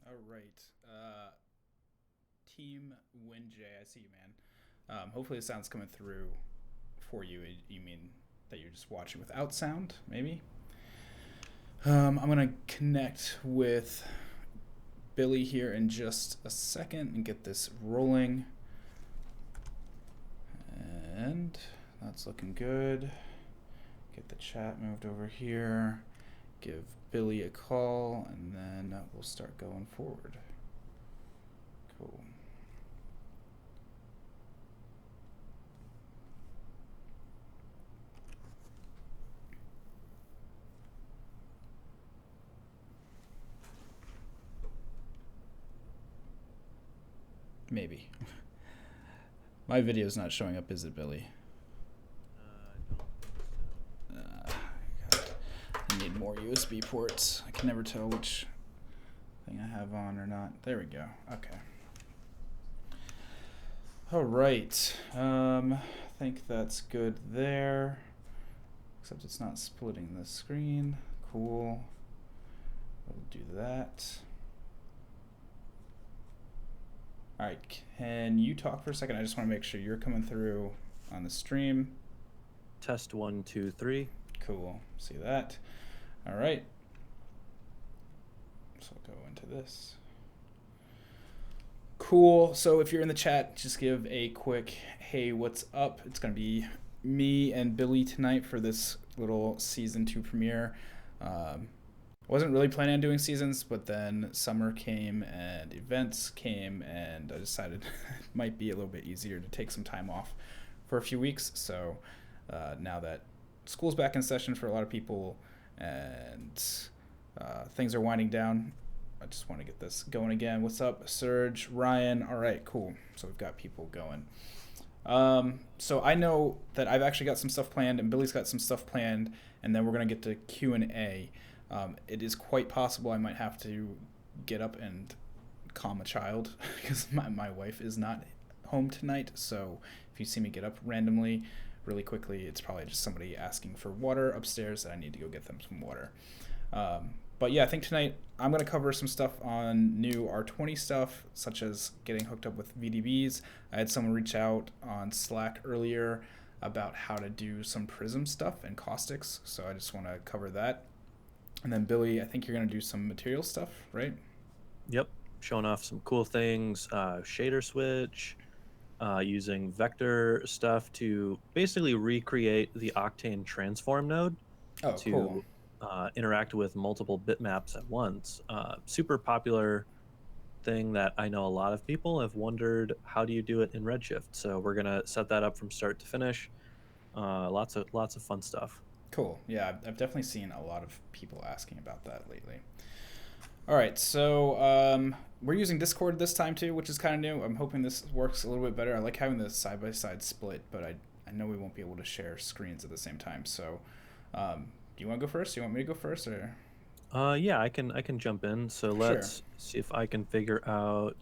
All right. Team WinJ, I see you, man. Hopefully the sound's coming through for you. You mean that you're just watching without sound, maybe? I'm going to connect with Billy here in just a second and get this rolling. And that's looking good. Get the chat moved over here. Give Billy a call, and then we'll start going forward. Cool. Maybe. My video's not showing up, is it, Billy? I need more USB ports. I can never tell which thing I have on or not. There we go. Okay. All right. I think that's good there. Except it's not splitting the screen. Cool. We'll do that. All right. Can you talk for a second? I just want to make sure you're coming through on the stream. Test 1, 2, 3. Cool. See that? All right. So I'll go into this. Cool. So if you're in the chat, just give a quick hey, what's up? It's going to be me and Billy tonight for this little season 2 premiere. Wasn't really planning on doing seasons, but then summer came and events came, and I decided it might be a little bit easier to take some time off for a few weeks. So now that school's back in session for a lot of people and things are winding down, I just want to get this going again. What's up, Serge, Ryan? All right, cool. So we've got people going. So I know that I've actually got some stuff planned, and Billy's got some stuff planned, and then we're going to get to Q&A. It is quite possible I might have to get up and calm a child because my wife is not home tonight. So if you see me get up randomly, really quickly, it's probably just somebody asking for water upstairs that I need to go get them some water. But yeah, I think tonight I'm going to cover some stuff on new R20 stuff, such as getting hooked up with VDBs. I had someone reach out on Slack earlier about how to do some Prism stuff and caustics, so I just want to cover that. And then Billy, I think you're going to do some material stuff, right? Yep, showing off some cool things, shader switch, using vector stuff to basically recreate the Octane transform node to Cool. interact with multiple bitmaps at once. Super popular thing that I know a lot of people have wondered, how do you do it in Redshift? So we're going to set that up from start to finish. Lots of fun stuff. Cool. Yeah, I've definitely seen a lot of people asking about that lately. All right, so we're using Discord this time too, which is kind of new. I'm hoping this works a little bit better. I like having the side-by-side split, but I know we won't be able to share screens at the same time. So do you want to go first? Do you want me to go first? Or Yeah, I can jump in. So Sure. let's see if I can figure out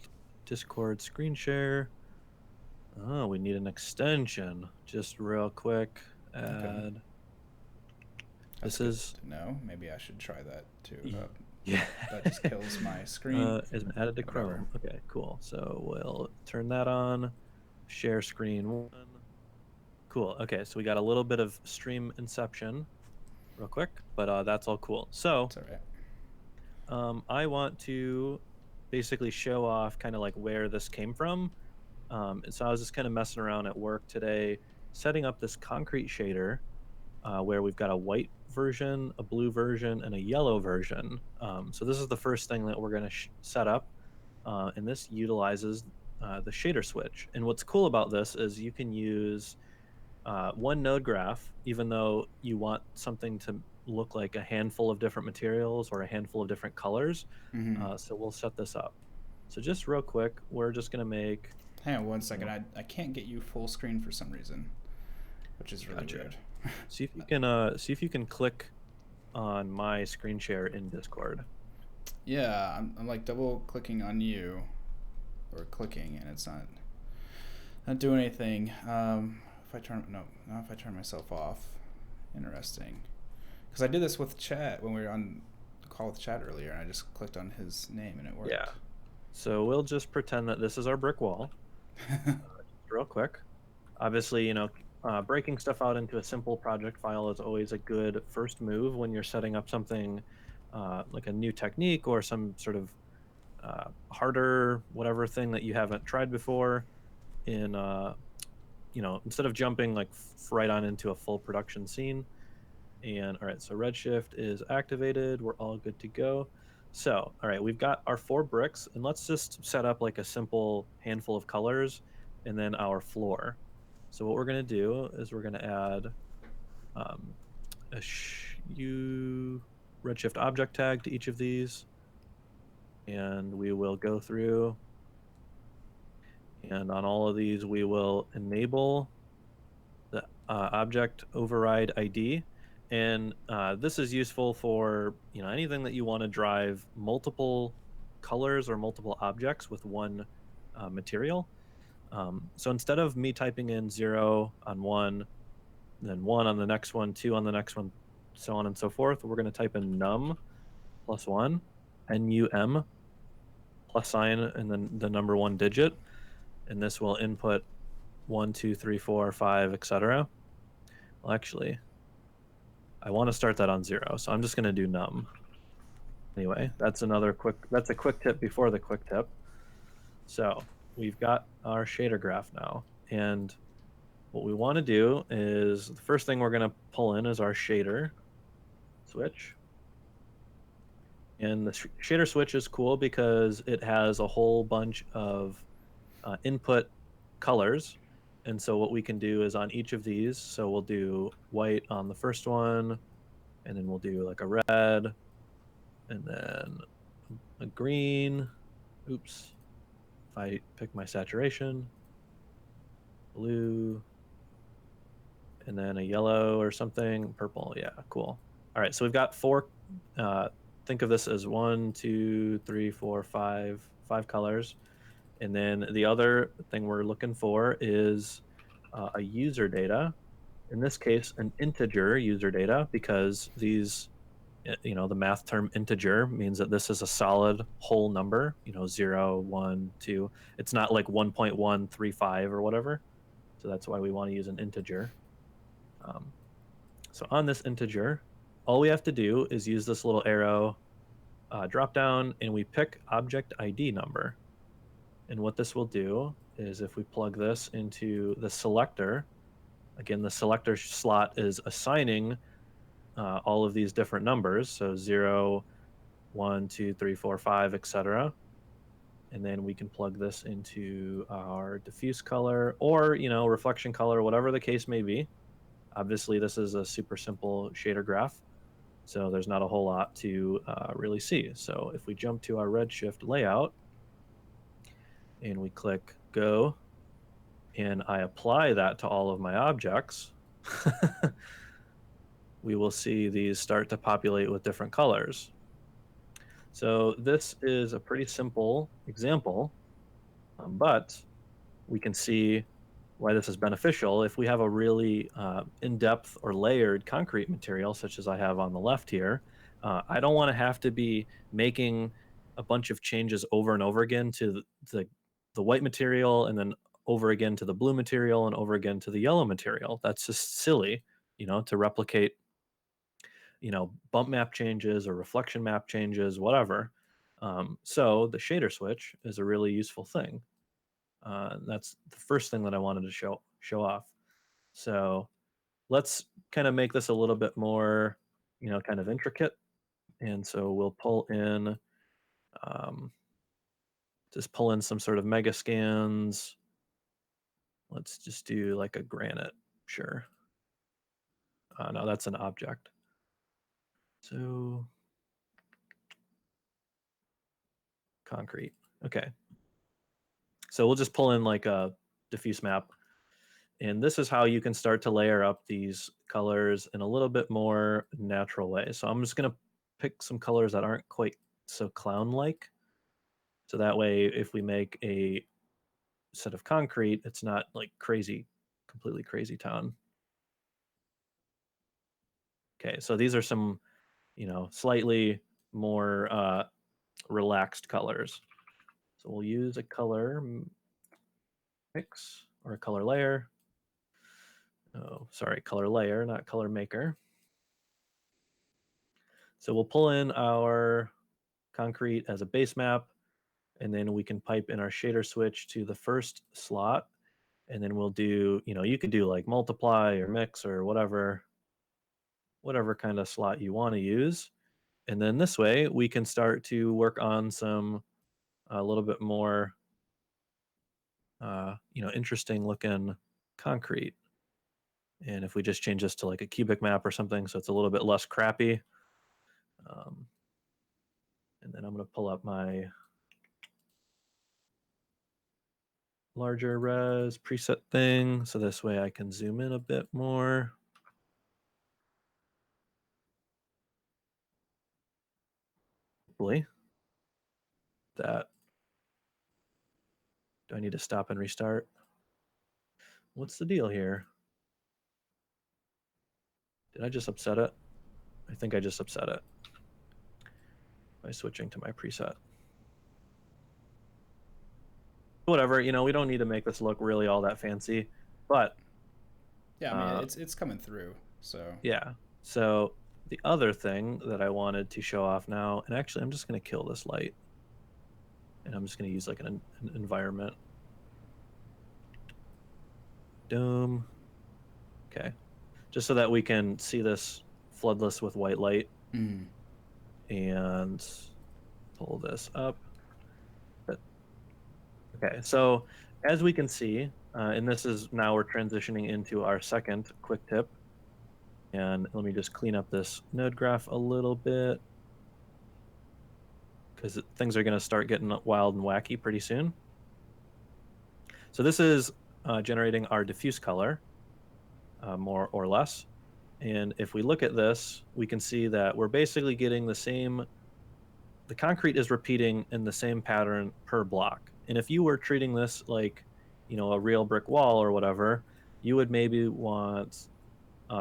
Discord screen share. Oh, we need an extension. Just real quick. Add. That's This good is to know. Maybe I should try that too. yeah. That just kills my screen. Is added to Whatever. Chrome. Okay, cool. So we'll turn that on. Share screen 1. Cool. Okay, so we got a little bit of stream inception real quick, but that's all cool. So That's all right. I want to basically show off kind of like where this came from. So I was just kind of messing around at work today, setting up this concrete shader where we've got a white version, a blue version, and a yellow version. So this is the first thing that we're going to set up, and this utilizes the shader switch. And what's cool about this is you can use one node graph, even though you want something to look like a handful of different materials or a handful of different colors. So we'll set this up. So just real quick, we're just going to make... Hang on one second. I can't get you full screen for some reason, which is really weird. See if you can click on my screen share in Discord. Yeah, I'm like double clicking on you, or clicking, and it's not doing anything. If I turn myself off. Interesting, because I did this with chat when we were on the call with chat earlier, and I just clicked on his name and it worked. Yeah. So we'll just pretend that this is our brick wall, just real quick. Obviously, breaking stuff out into a simple project file is always a good first move when you're setting up something like a new technique or some sort of harder whatever thing that you haven't tried before. In instead of jumping like right on into a full production scene. And all right, so Redshift is activated. We're all good to go. So, all right, we've got our 4 bricks, and let's just set up like a simple handful of colors and then our floor. So what we're going to do is we're going to add um, a Redshift object tag to each of these, and we will go through, and on all of these, we will enable the object override ID. And this is useful for anything that you want to drive multiple colors or multiple objects with one material. So instead of me typing in 0 on one, then 1 on the next one, 2 on the next one, so on and so forth, we're going to type in num plus 1, num plus sign, and then the number 1 digit. And this will input 1, 2, 3, 4, 5, etc. Well, actually, I want to start that on 0, so I'm just going to do num. Anyway, that's a quick tip before the quick tip. So we've got our shader graph now, and what we want to do is the first thing we're going to pull in is our shader switch. And the shader switch is cool because it has a whole bunch of input colors. And so what we can do is on each of these, so we'll do white on the first one, and then we'll do like a red, and then a green. Oops. If I pick my saturation, blue, and then a yellow or something, purple. Yeah, cool. All right, so we've got 4. Think of this as 1, 2, 3, 4, 5 colors. And then the other thing we're looking for is a user data. In this case, an integer user data, because these, the math term integer means that this is a solid whole number, 0, 1, 2. It's not like 1.135 or whatever. So that's why we want to use an integer. So on this integer, all we have to do is use this little arrow drop down, and we pick object ID number. And what this will do is if we plug this into the selector, again, the selector slot is assigning all of these different numbers. So 0, 1, 2, 3, 4, 5, etc. And then we can plug this into our diffuse color or, reflection color, whatever the case may be. Obviously, this is a super simple shader graph, so there's not a whole lot to really see. So if we jump to our Redshift layout and we click Go, and I apply that to all of my objects, we will see these start to populate with different colors. So this is a pretty simple example, but we can see why this is beneficial. If we have a really in-depth or layered concrete material, such as I have on the left here, I don't want to have to be making a bunch of changes over and over again to the white material, and then over again to the blue material, and over again to the yellow material. That's just silly, to replicate, bump map changes or reflection map changes, whatever. So the shader switch is a really useful thing. That's the first thing that I wanted to show off. So let's kind of make this a little bit more, kind of intricate. And so we'll just pull in some sort of mega scans. Let's just do like a granite, sure. No, that's an object. So concrete, okay. So we'll just pull in like a diffuse map. And this is how you can start to layer up these colors in a little bit more natural way. So I'm just going to pick some colors that aren't quite so clown-like. So that way, if we make a set of concrete, it's not like crazy, completely crazy town. Okay, so these are some, slightly more relaxed colors. So we'll use a color mix or a color layer. Oh, sorry, color layer, not color maker. So we'll pull in our concrete as a base map, and then we can pipe in our shader switch to the first slot. And then we'll do, you could do like multiply or mix or whatever kind of slot you want to use. And then this way we can start to work on some a little bit more interesting looking concrete. And if we just change this to like a cubic map or something, so it's a little bit less crappy. And then I'm going to pull up my larger res preset thing, so this way I can zoom in a bit more. Hopefully. That. Do I need to stop and restart? What's the deal here? Did I just upset it? I think I just upset it by switching to my preset. Whatever, we don't need to make this look really all that fancy, but yeah, I mean it's coming through. So yeah. So the other thing that I wanted to show off now, and actually I'm just going to kill this light, and I'm just going to use like an environment dome. Okay, just so that we can see this floodless with white light. And pull this up. Okay, so as we can see, and this is now we're transitioning into our second quick tip. And let me just clean up this node graph a little bit, because things are going to start getting wild and wacky pretty soon. So this is generating our diffuse color, more or less. And if we look at this, we can see that we're basically getting the concrete is repeating in the same pattern per block. And if you were treating this like, a real brick wall or whatever, you would maybe want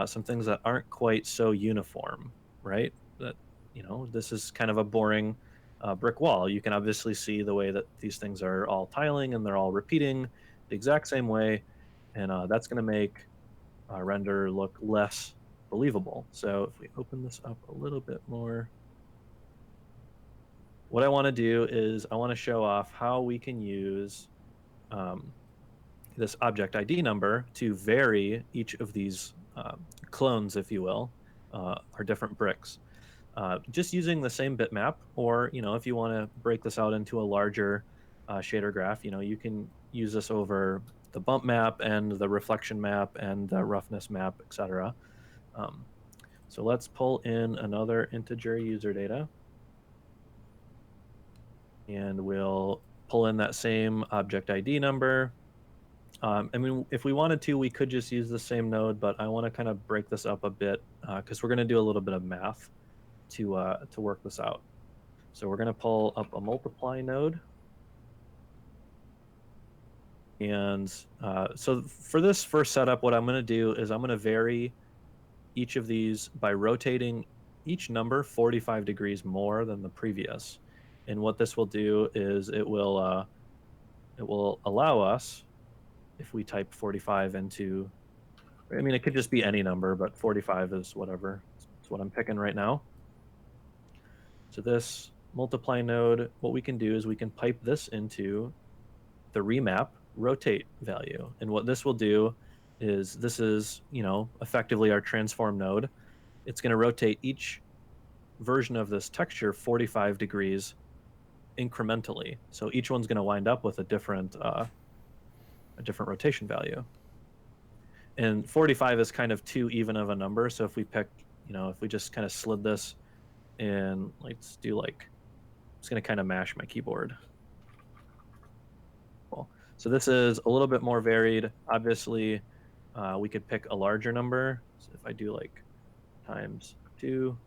some things that aren't quite so uniform, right? That, this is kind of a boring brick wall. You can obviously see the way that these things are all tiling and they're all repeating the exact same way. And that's going to make render look less believable. So if we open this up a little bit more, what I want to do is I want to show off how we can use this object ID number to vary each of these clones, if you will, our different bricks. Just using the same bitmap, or if you want to break this out into a larger shader graph, you can use this over the bump map and the reflection map and the roughness map, etc. So let's pull in another integer user data, and we'll pull in that same object ID number. I mean, if we wanted to, we could just use the same node, but I want to kind of break this up a bit because we're going to do a little bit of math to work this out. So we're going to pull up a multiply node. And so for this first setup, what I'm going to do is I'm going to vary each of these by rotating each number 45 degrees more than the previous. And what this will do is it will allow us, if we type 45 into, I mean, it could just be any number, but 45 is whatever. It's what I'm picking right now. So this multiply node, what we can do is we can pipe this into the remap rotate value. And what this will do is this is, effectively our transform node. It's going to rotate each version of this texture 45 degrees incrementally. So each one's going to wind up with a different rotation value. And 45 is kind of too even of a number. So if we pick, if we just kind of slid this and let's do I'm just going to kind of mash my keyboard. Cool. So this is a little bit more varied. Obviously, we could pick a larger number. So if I do times 2,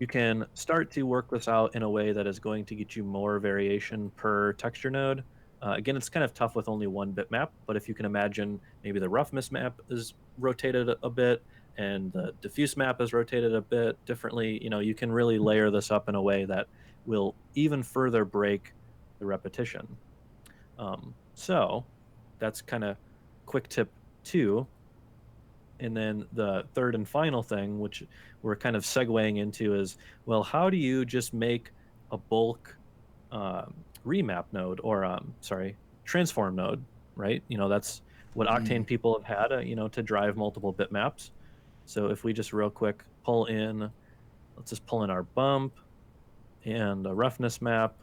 you can start to work this out in a way that is going to get you more variation per texture node. Again, it's kind of tough with only one bitmap, but if you can imagine maybe the roughness map is rotated a bit, and the diffuse map is rotated a bit differently, you can really layer this up in a way that will even further break the repetition. So that's kind of quick tip 2. And then the third and final thing, which we're kind of segueing into, is, well, how do you just make a bulk remap node, or sorry, transform node, right? That's what Octane people have had, to drive multiple bitmaps. So if we just real quick pull in, let's just pull in our bump and a roughness map,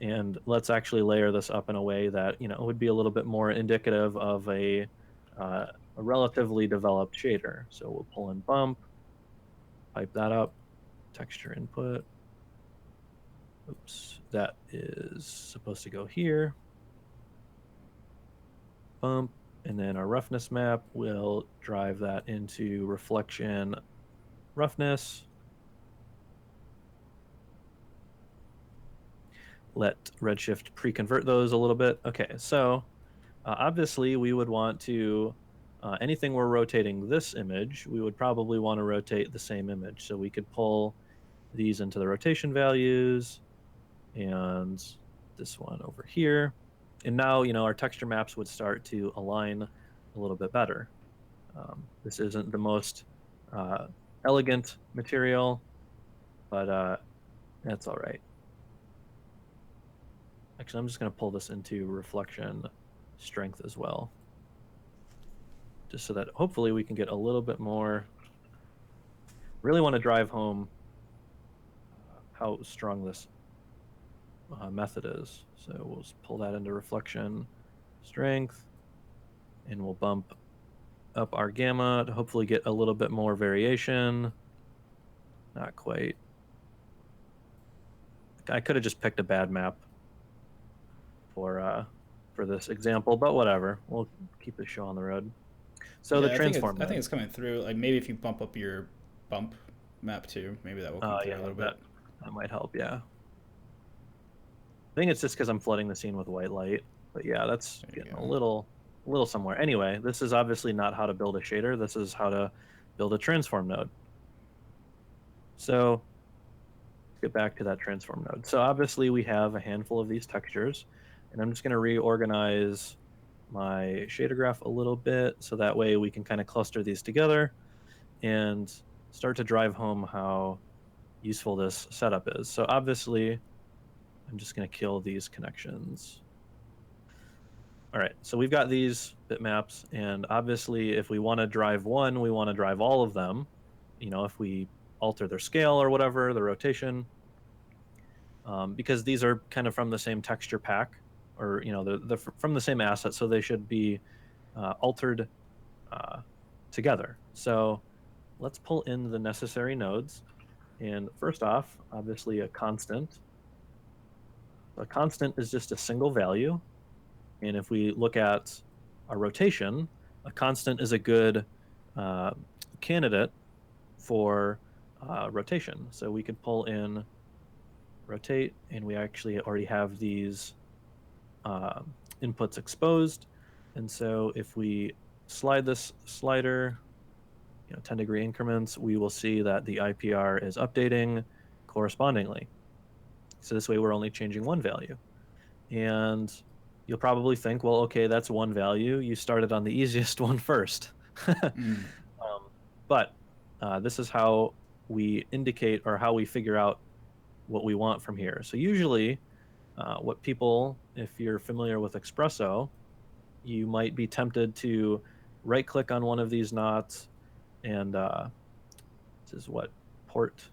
and let's actually layer this up in a way that would be a little bit more indicative of a relatively developed shader. So we'll pull in bump, pipe that up, texture input. Oops, that is supposed to go here. Bump, and then our roughness map will drive that into reflection roughness. Let Redshift pre-convert those a little bit. Okay, so obviously we would want to, anything we're rotating this image, we would probably want to rotate the same image. So we could pull these into the rotation values, and this one over here. And now, our texture maps would start to align a little bit better. This isn't the most elegant material, but that's all right. Actually, I'm just going to pull this into reflection strength as well, just so that hopefully we can get a little bit more. Really want to drive home how strong this method is. So we'll just pull that into reflection strength, and we'll bump up our gamma to hopefully get a little bit more variation. Not quite. I could have just picked a bad map for this example, but whatever. We'll keep the show on the road. So Yeah, the transform. I think it's coming through. Like maybe if you bump up your bump map too, maybe that will come through a little bit. That might help. Yeah. I think it's just because I'm flooding the scene with white light, but yeah, that's getting a little somewhere. Anyway, this is obviously not how to build a shader. This is how to build a transform node. So let's get back to that transform node. So obviously we have a handful of these textures, and I'm just going to reorganize my shader graph a little bit so that way we can kind of cluster these together and start to drive home how useful this setup is. So obviously I'm just going to kill these connections. All right, so we've got these bitmaps, and obviously if we want to drive one, we want to drive all of them. If we alter their scale or whatever, the rotation, because these are kind of from the same texture pack, or they're from the same asset, so they should be altered together. So let's pull in the necessary nodes, and first off, obviously a constant. A constant is just a single value, and if we look at our rotation, a constant is a good candidate for rotation. So we could pull in rotate, and we actually already have these inputs exposed. And so if we slide this slider 10-degree increments, we will see that the IPR is updating correspondingly. So this way we're only changing one value. And you'll probably think, well, okay, that's one value. You started on the easiest one first. But this is how we indicate, or how we figure out what we want from here. So usually what people, if you're familiar with Espresso, you might be tempted to right click on one of these knots, and this is what port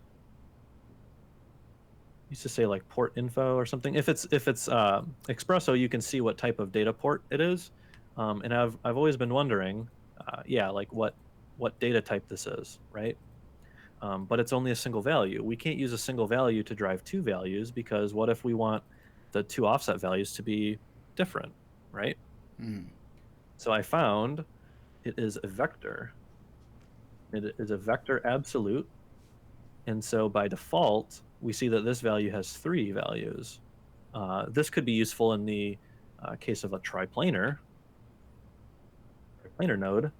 used to say, like port info or something. If it's Espresso, you can see what type of data port it is, and I've always been wondering, like what data type this is, right? But it's only a single value. We can't use a single value to drive two values, because what if we want the two offset values to be different, right? So I found it is a vector. It is a vector absolute, and so by default we see that this value has three values. This could be useful in the case of a triplanar node,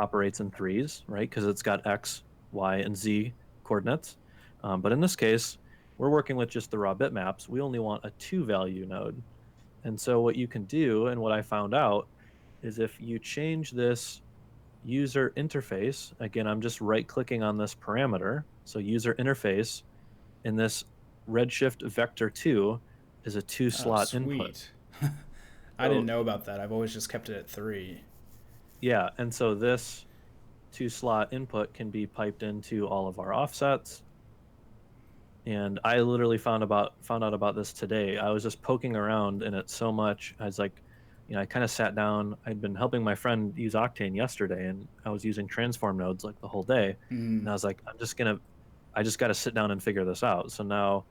operates in threes, right? Because it's got X, Y, and Z coordinates. But in this case, we're working with just the raw bitmaps. We only want a 2-value node. And so what you can do, and what I found out, is if you change this user interface, again, I'm just right-clicking on this parameter, so user interface, and this Redshift vector 2 is a Oh, 2-slot input. sweet. I didn't So know about that. I've always just kept it at 3. yeah, and so this 2-slot input can be piped into all of our offsets. And I literally found out about this today. I was just poking around in it so much. I was like, I kind of sat down. I'd been helping my friend use Octane yesterday, and I was using transform nodes like the whole day. And I was like, I just got to sit down and figure this out. So now,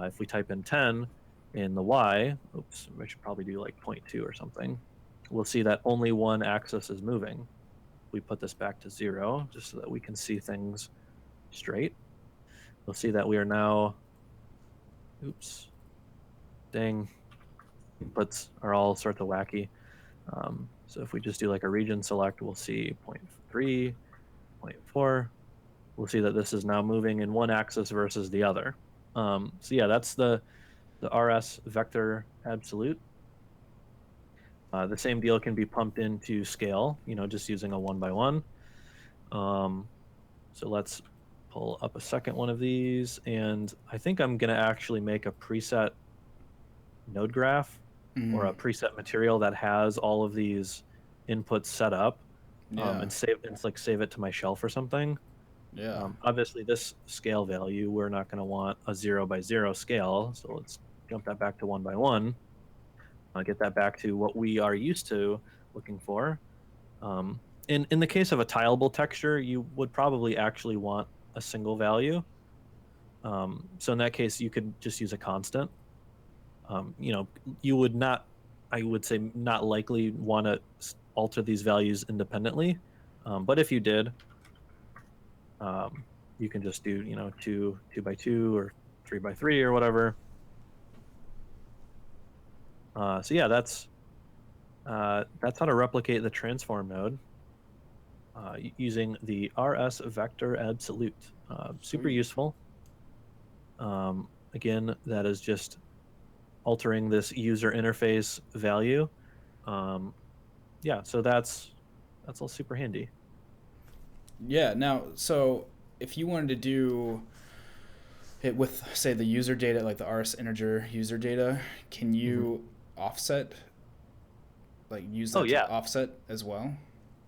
if we type in 10 in the Y, oops, I should probably do like 0.2 or something. We'll see that only one axis is moving. We put this back to 0 just so that we can see things straight. We'll see that we are now, oops, dang, inputs are all sorts of wacky. So if we just do like a region select, we'll see 0.3, 0.4. We'll see that this is now moving in one axis versus the other. So yeah, that's the RS vector absolute. The same deal can be pumped into scale, just using a 1x1. So let's pull up a second one of these, and I think I'm going to actually make a preset node graph or a preset material that has all of these inputs set up, Yeah. and save it to my shelf or something. Yeah. Obviously, this scale value, we're not going to want a 0x0 scale, so let's jump that back to 1x1. Get that back to what we are used to looking for. In the case of a tileable texture, you would probably actually want a single value. So in that case, you could just use a constant. You would not, I would say, not likely want to alter these values independently. But if you did, you can just do, 2x2 or 3x3 or whatever. So yeah, that's how to replicate the transform node using the RS vector absolute. Super Sweet. useful. Again, that is just altering this user interface value. Yeah, so that's all super handy. Yeah. Now, so if you wanted to do it with, say, the user data, like the RS integer user data, can Mm-hmm. you offset, like use Oh that to yeah, offset as well?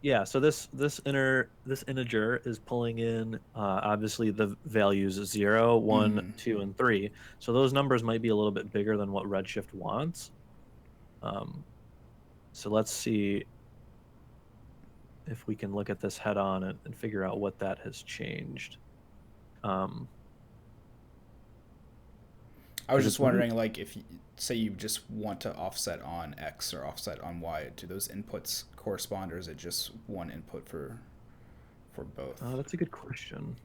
yeah. So this integer is pulling in obviously the values 0, 1, 2, and 3. So those numbers might be a little bit bigger than what Redshift wants. Um, so let's see if we can look at this head on and figure out what that has changed. I was Because just it's moved. wondering, like, if say you just want to offset on X or offset on Y, do those inputs correspond, or is it just one input for both? That's a good question.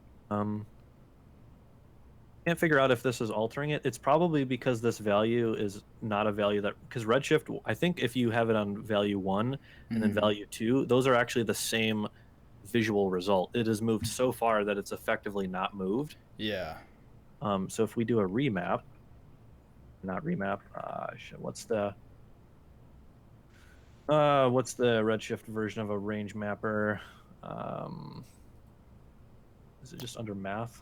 Can't figure out if this is altering it. It's probably because this value is not a value that, because Redshift, I think if you have it on value 1 and then value 2, those are actually the same visual result. It has moved so far that it's effectively not moved. Yeah. So if we do a remap, not remap, what's the Redshift version of a range mapper? Is it just under math?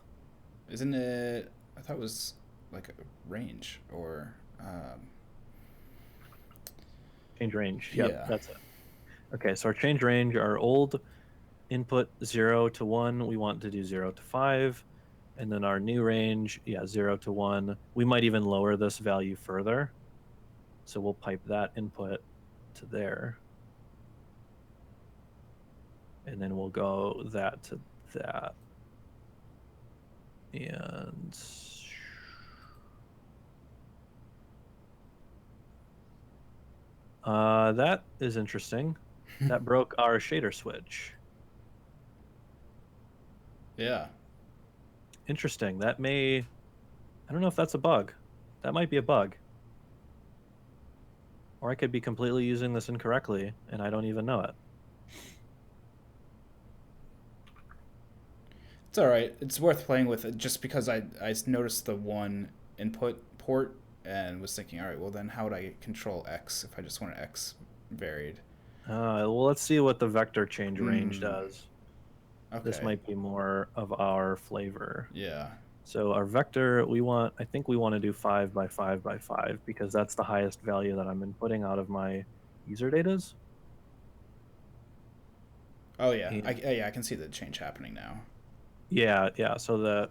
Isn't it? I thought it was like a range or. Change range. Yep, Yeah. that's it. Okay, so our change range, our old input 0 to 1, we want to do 0 to 5. And then our new range, yeah, 0 to 1. We might even lower this value further. So we'll pipe that input to there. And then we'll go that to that. And that is interesting. That broke our shader switch. Yeah. Interesting. I don't know if that's a bug. That might be a bug. Or I could be completely using this incorrectly and I don't even know it. It's all right. It's worth playing with it just because I noticed the one input port and was thinking, all right, well then how would I control X if I just want X varied? Well, let's see what the vector change range Hmm. does. This Okay. might be more of our flavor. Yeah. So our vector, I think we want to do 5 by 5 by 5 because that's the highest value that I'm inputting out of my user datas. Oh yeah. And Yeah, I can see the change happening now. yeah. So the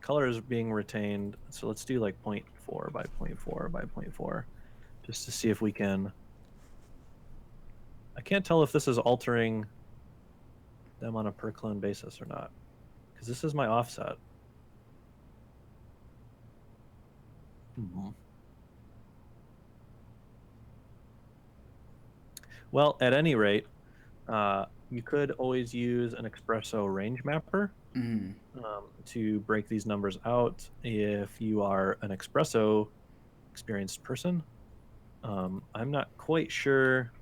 color is being retained. So let's do like zero point 0.4 by zero point 0.4 by zero point 0.4 just to see if we can. I can't tell if this is altering them on a per clone basis or not because this is my offset. Mhm. Well, at any rate, you could always use an Espresso range mapper Hmm. to break these numbers out if you are an Espresso experienced person. I'm not quite sure.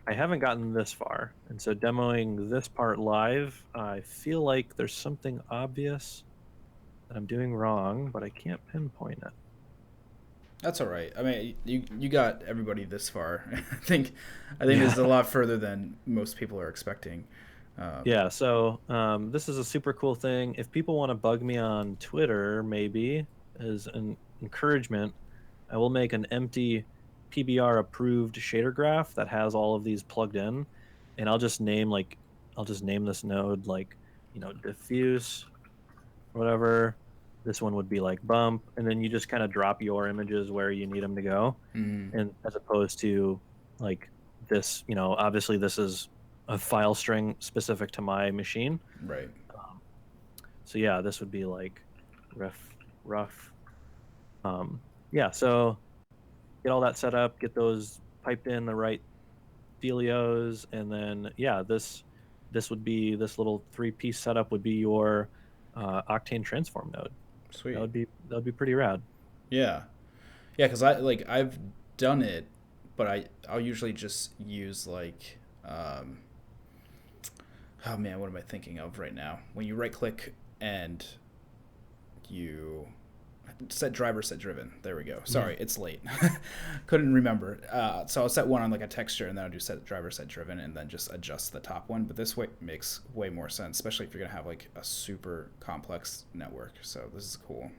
I haven't gotten this far. And so demoing this part live, I feel like there's something obvious that I'm doing wrong, but I can't pinpoint it. That's all right. I mean, you got everybody this far. I think this is a Yeah. lot further than most people are expecting. Um, Yeah, so this is a super cool thing. If people want to bug me on Twitter, maybe as an encouragement, I will make an empty PBR approved shader graph that has all of these plugged in, and I'll just name this node like diffuse or whatever. This one would be like bump, and then you just kind of drop your images where you need them to go, mm, and as opposed to like this, obviously this is a file string specific to my machine. right. Um, so yeah, this would be like ref rough. Yeah, so get all that set up, get those piped in the right Delios, and then yeah, this would be this little three-piece setup would be your Octane transform node. Sweet. That would be pretty rad. Yeah. Yeah, because I've done it, but I'll usually just use like oh man, what am I thinking of right now? When you right click and you set driver, set driven. There we go. Mhm. Sorry, it's late. Couldn't remember. So I'll set one on like a texture, and then I'll do set driver, set driven, and then just adjust the top one. But this way makes way more sense, especially if you're gonna have like a super complex network. So this is cool.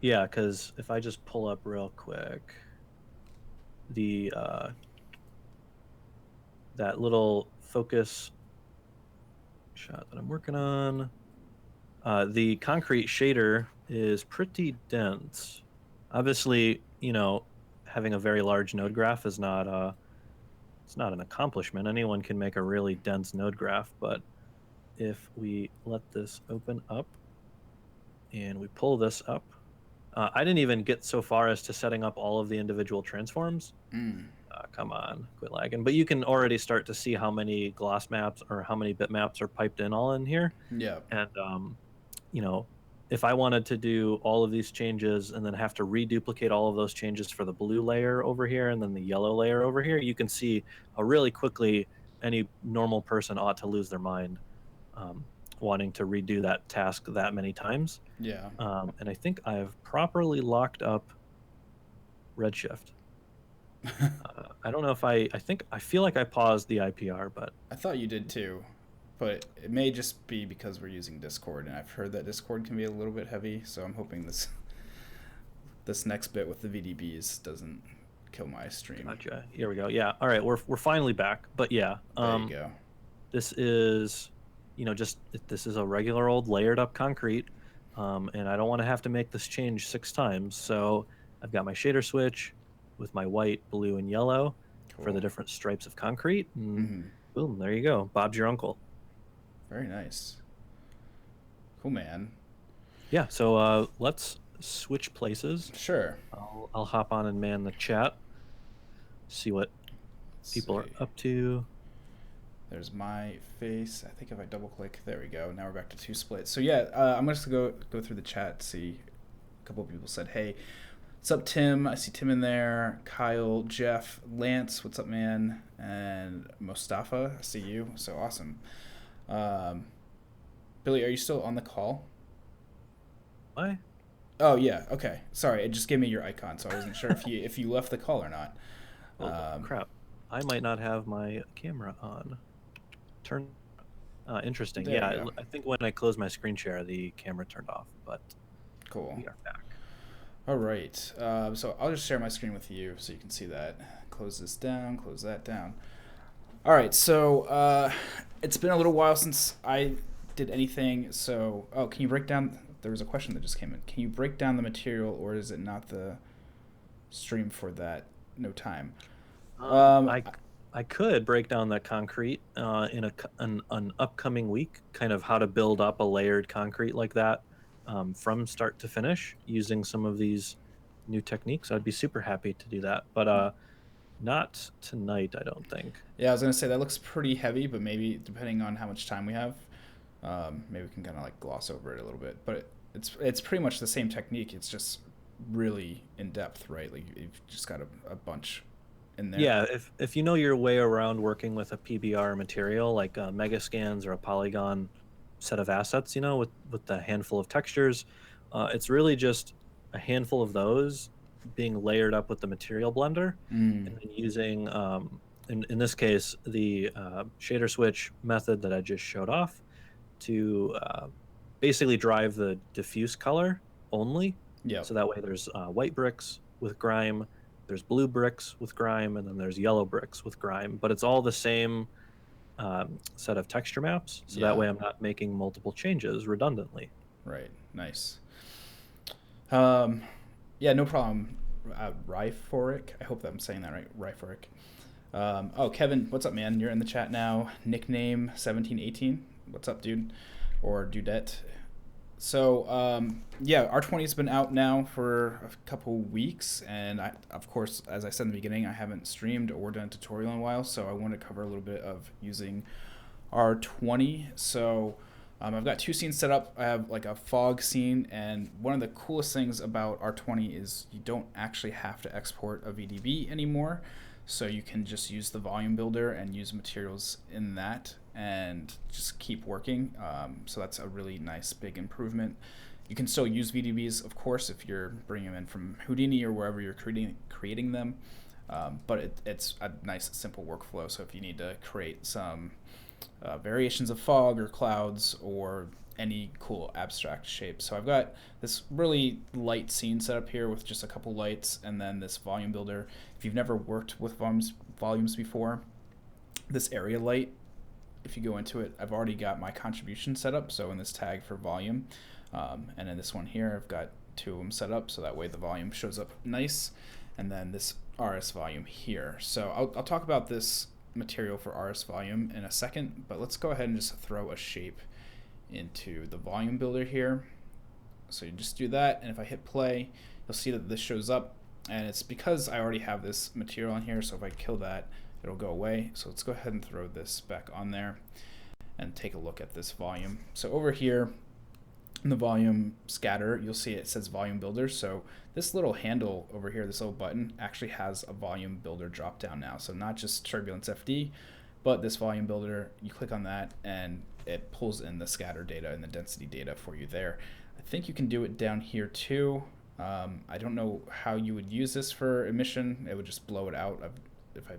Yeah, because if I just pull up real quick the that little focus shot that I'm working on, the concrete shader is pretty dense. Obviously, having a very large node graph is not it's not an accomplishment. Anyone can make a really dense node graph, but if we let this open up and we pull this up, I didn't even get so far as to setting up all of the individual transforms. Mm, Come on, quit lagging. But you can already start to see how many gloss maps or how many bitmaps are piped in all in here. yeah. And you know, if I wanted to do all of these changes and then have to reduplicate all of those changes for the blue layer over here and then the yellow layer over here, you can see how really quickly any normal person ought to lose their mind um, wanting to redo that task that many times. Yeah. And I think I have properly locked up Redshift. I don't know if I feel like I paused the IPR, but I thought you did too, but it may just be because we're using Discord, and I've heard that Discord can be a little bit heavy. So I'm hoping this next bit with the VDBs doesn't kill my stream. gotcha. Here we go. Yeah. All right. We're finally back. But yeah, There you go. this is, this is a regular old layered up concrete, and I don't want to have to make this change 6 times. So I've got my shader switch with my white, blue, and yellow for the Cool. different stripes of concrete, and Mm-hmm. boom, there you go. Bob's your uncle. Very nice. Cool, man. Yeah. So let's switch places. Sure. I'll hop on and man the chat, see what Let's people are see. up to. There's my face. I think if I double click, there we go. Now we're back to two splits. So yeah, I'm just gonna go through the chat. See, a couple of people said, "Hey, what's up, Tim? I see Tim in there. Kyle, Jeff, Lance, what's up, man? And Mustafa, I see you. So awesome. Um, Billy, are you still on the call? Why? Oh yeah, okay. Sorry, it just gave me your icon, so I wasn't sure if you left the call or not. Oh Um, crap! I might not have my camera on. Turn. Interesting. there Yeah, you go. I think when I closed my screen share, the camera turned off. But Cool. we are back. All right. So I'll just share my screen with you so you can see that. Close this down. Close that down. All right. So it's been a little while since I did anything. So can you break down? There was a question that just came in. Can you break down the material, or is it not the stream for that? No time. Um, Um, I I could break down that concrete in an upcoming week, kind of how to build up a layered concrete like that from start to finish using some of these new techniques. I'd be super happy to do that, but not tonight, I don't think. yeah, I was gonna say that looks pretty heavy, but maybe depending on how much time we have, maybe we can kind of like gloss over it a little bit. But it's pretty much the same technique. It's just really in depth, right? Like you've just got a bunch in there. Yeah, if you know your way around working with a PBR material like Megascans or a Polygon set of assets, with a handful of textures, it's really just a handful of those being layered up with the material blender, Mm, and then using, in this case, the shader switch method that I just showed off to basically drive the diffuse color only. yep. So that way there's white bricks with grime, there's blue bricks with grime, and then there's yellow bricks with grime. But it's all the same set of texture maps. So that Yeah. way I'm not making multiple changes redundantly. Right. Nice. Um, yeah, no problem. Ryforic. I hope that I'm saying that right. Ryforic. Oh, Kevin, what's up, man? You're in the chat now. Nickname 1718. What's up, dude? Or dudette. So, yeah, R20's been out now for a couple weeks, and of course, as I said in the beginning, I haven't streamed or done a tutorial in a while, so I want to cover a little bit of using R20. So, I've got two scenes set up. I have like a fog scene, and one of the coolest things about R20 is you don't actually have to export a VDB anymore. So you can just use the volume builder and use materials in that and just keep working. So that's a really nice big improvement. You can still use VDBs, of course, if you're bringing them in from Houdini or wherever you're creating them. But it's a nice, simple workflow. So if you need to create some variations of fog or clouds or any cool abstract shape. So I've got this really light scene set up here with just a couple lights and then this volume builder. If you've never worked with volumes before, this area light, if you go into it, I've already got my contribution set up. So in this tag for volume, and in this one here, I've got two of them set up so that way the volume shows up nice. And then this RS volume here. So I'll talk about this material for RS volume in a second, but let's go ahead and just throw a shape into the volume builder here. So you just do that, and if I hit play, you'll see that this shows up, and it's because I already have this material on here, so if I kill that, it'll go away. So let's go ahead and throw this back on there and take a look at this volume. So over here in the volume scatter, you'll see it says volume builder. So this little handle over here, this little button, actually has a volume builder drop down now. So not just Turbulence FD, but this volume builder, you click on that and it pulls in the scatter data and the density data for you there. I think you can do it down here too. I don't know how you would use this for emission. It would just blow it out. If I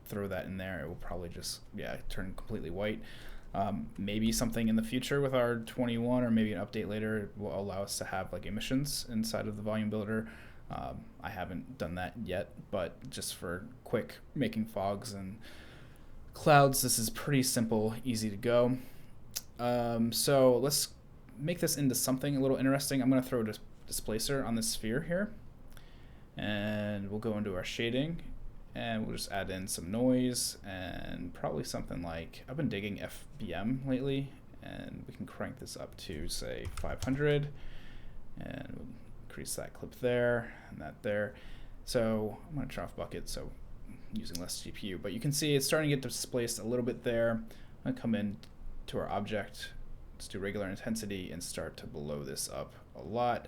throw that in there, it will probably just, turn completely white. Maybe something in the future with our 21 or maybe an update later will allow us to have like emissions inside of the volume builder. I haven't done that yet, but just for quick making fogs and clouds, this is pretty simple, easy to go. So let's make this into something a little interesting. I'm going to throw a displacer on this sphere here, and we'll go into our shading, and we'll just add in some noise and probably something like, I've been digging FBM lately, and we can crank this up to say 500, and we'll increase that clip there and that there. So I'm going to turn off bucket, so using less GPU, but you can see it's starting to get displaced a little bit there. I'm going to come in to our object, let's do regular intensity and start to blow this up a lot.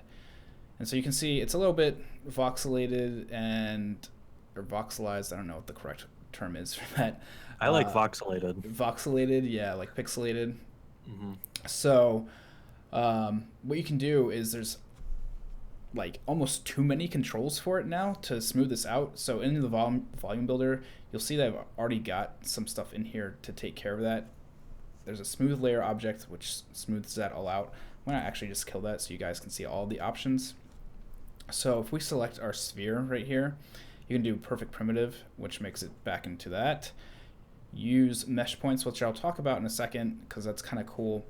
And so you can see it's a little bit voxelated or voxelized. I don't know what the correct term is for that. I like voxelated. Voxelated, yeah, like pixelated. Hmm. So what you can do is there's like almost too many controls for it now to smooth this out. So in the volume builder, you'll see that I've already got some stuff in here to take care of that. There's a smooth layer object which smooths that all out. I'm gonna actually just kill that so you guys can see all the options. So if we select our sphere right here, you can do perfect primitive, which makes it back into that. Use mesh points, which I'll talk about in a second because that's kind of cool.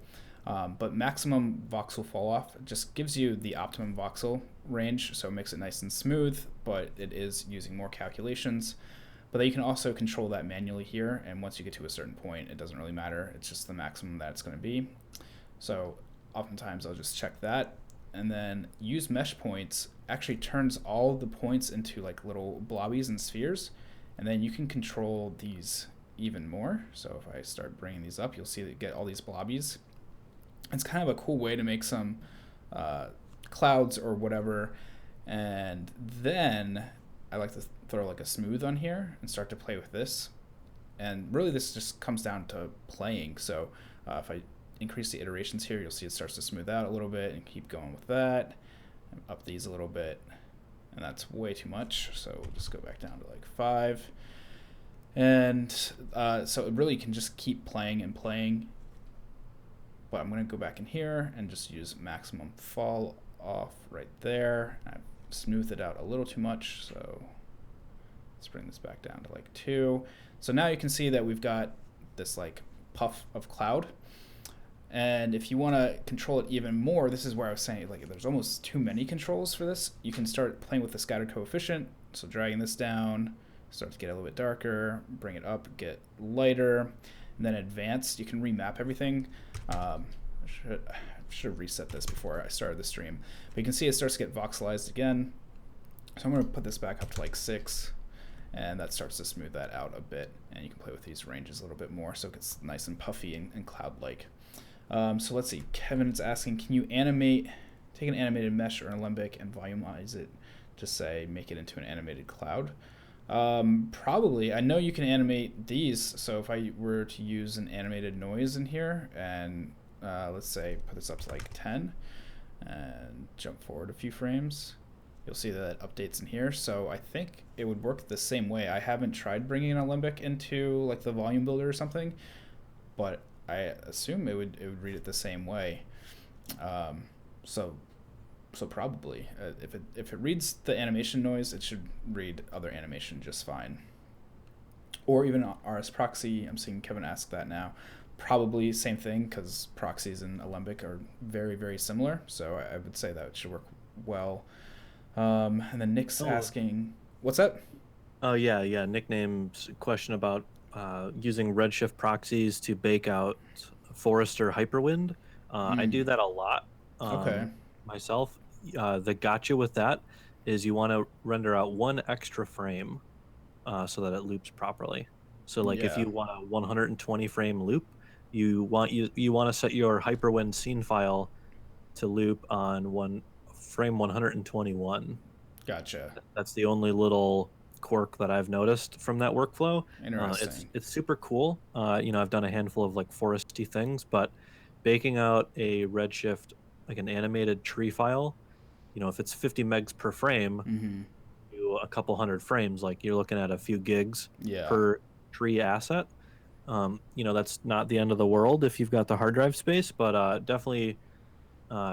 But maximum voxel fall off just gives you the optimum voxel range, so it makes it nice and smooth, but it is using more calculations. But then you can also control that manually here, and once you get to a certain point, it doesn't really matter. It's just the maximum that it's going to be. So oftentimes I'll just check that, and then use mesh points actually turns all the points into like little blobbies and spheres, and then you can control these even more. So if I start bringing these up, you'll see that you get all these blobbies. It's kind of a cool way to make some uh, clouds or whatever. And then I like to throw like a smooth on here and start to play with this. And really, this just comes down to playing. So if I increase the iterations here, you'll see it starts to smooth out a little bit and keep going with that. And up these a little bit. And that's way too much. So we'll just go back down to like 5. And so it really can just keep playing and playing. But I'm going to go back in here and just use maximum fall off right there. I've smoothed it out a little too much, so let's bring this back down to like 2. So now you can see that we've got this like puff of cloud. And if you want to control it even more, this is where I was saying like there's almost too many controls for this. You can start playing with the scatter coefficient. So dragging this down, start to get a little bit darker, bring it up, get lighter, and then advanced. You can remap everything. I should have reset this before I started the stream. But you can see it starts to get voxelized again. So I'm going to put this back up to like 6. And that starts to smooth that out a bit. And you can play with these ranges a little bit more so it gets nice and puffy and cloud-like. So let's see. Kevin's asking, can you take an animated mesh or an alembic and volumize it to say, make it into an animated cloud? Probably. I know you can animate these, so if I were to use an animated noise in here and let's say put this up to like 10 and jump forward a few frames, you'll see that it updates in here. So I think it would work the same way. I haven't tried bringing an alembic into like the volume builder or something, but I assume it would read it the same way. So probably if it reads the animation noise, it should read other animation just fine. Or even RS proxy. I'm seeing Kevin ask that now. Probably same thing because proxies and alembic are very very similar. So I would say that it should work well. And then Nick's asking, what's that? Oh yeah. Nickname's question about using Redshift proxies to bake out Forester Hyperwind. I do that a lot Okay. myself. The gotcha with that is you want to render out one extra frame so that it loops properly. So like if Yeah. you want a 120 frame loop, you want to set your Hyperwind scene file to loop on frame 121. Gotcha. That's the only little quirk that I've noticed from that workflow. Interesting. It's super cool. I've done a handful of like foresty things, but baking out a Redshift like an animated tree file, if it's 50 megs per frame, Mm-hmm. do a couple hundred frames, like you're looking at a few gigs Yeah. per tree asset. That's not the end of the world if you've got the hard drive space, but definitely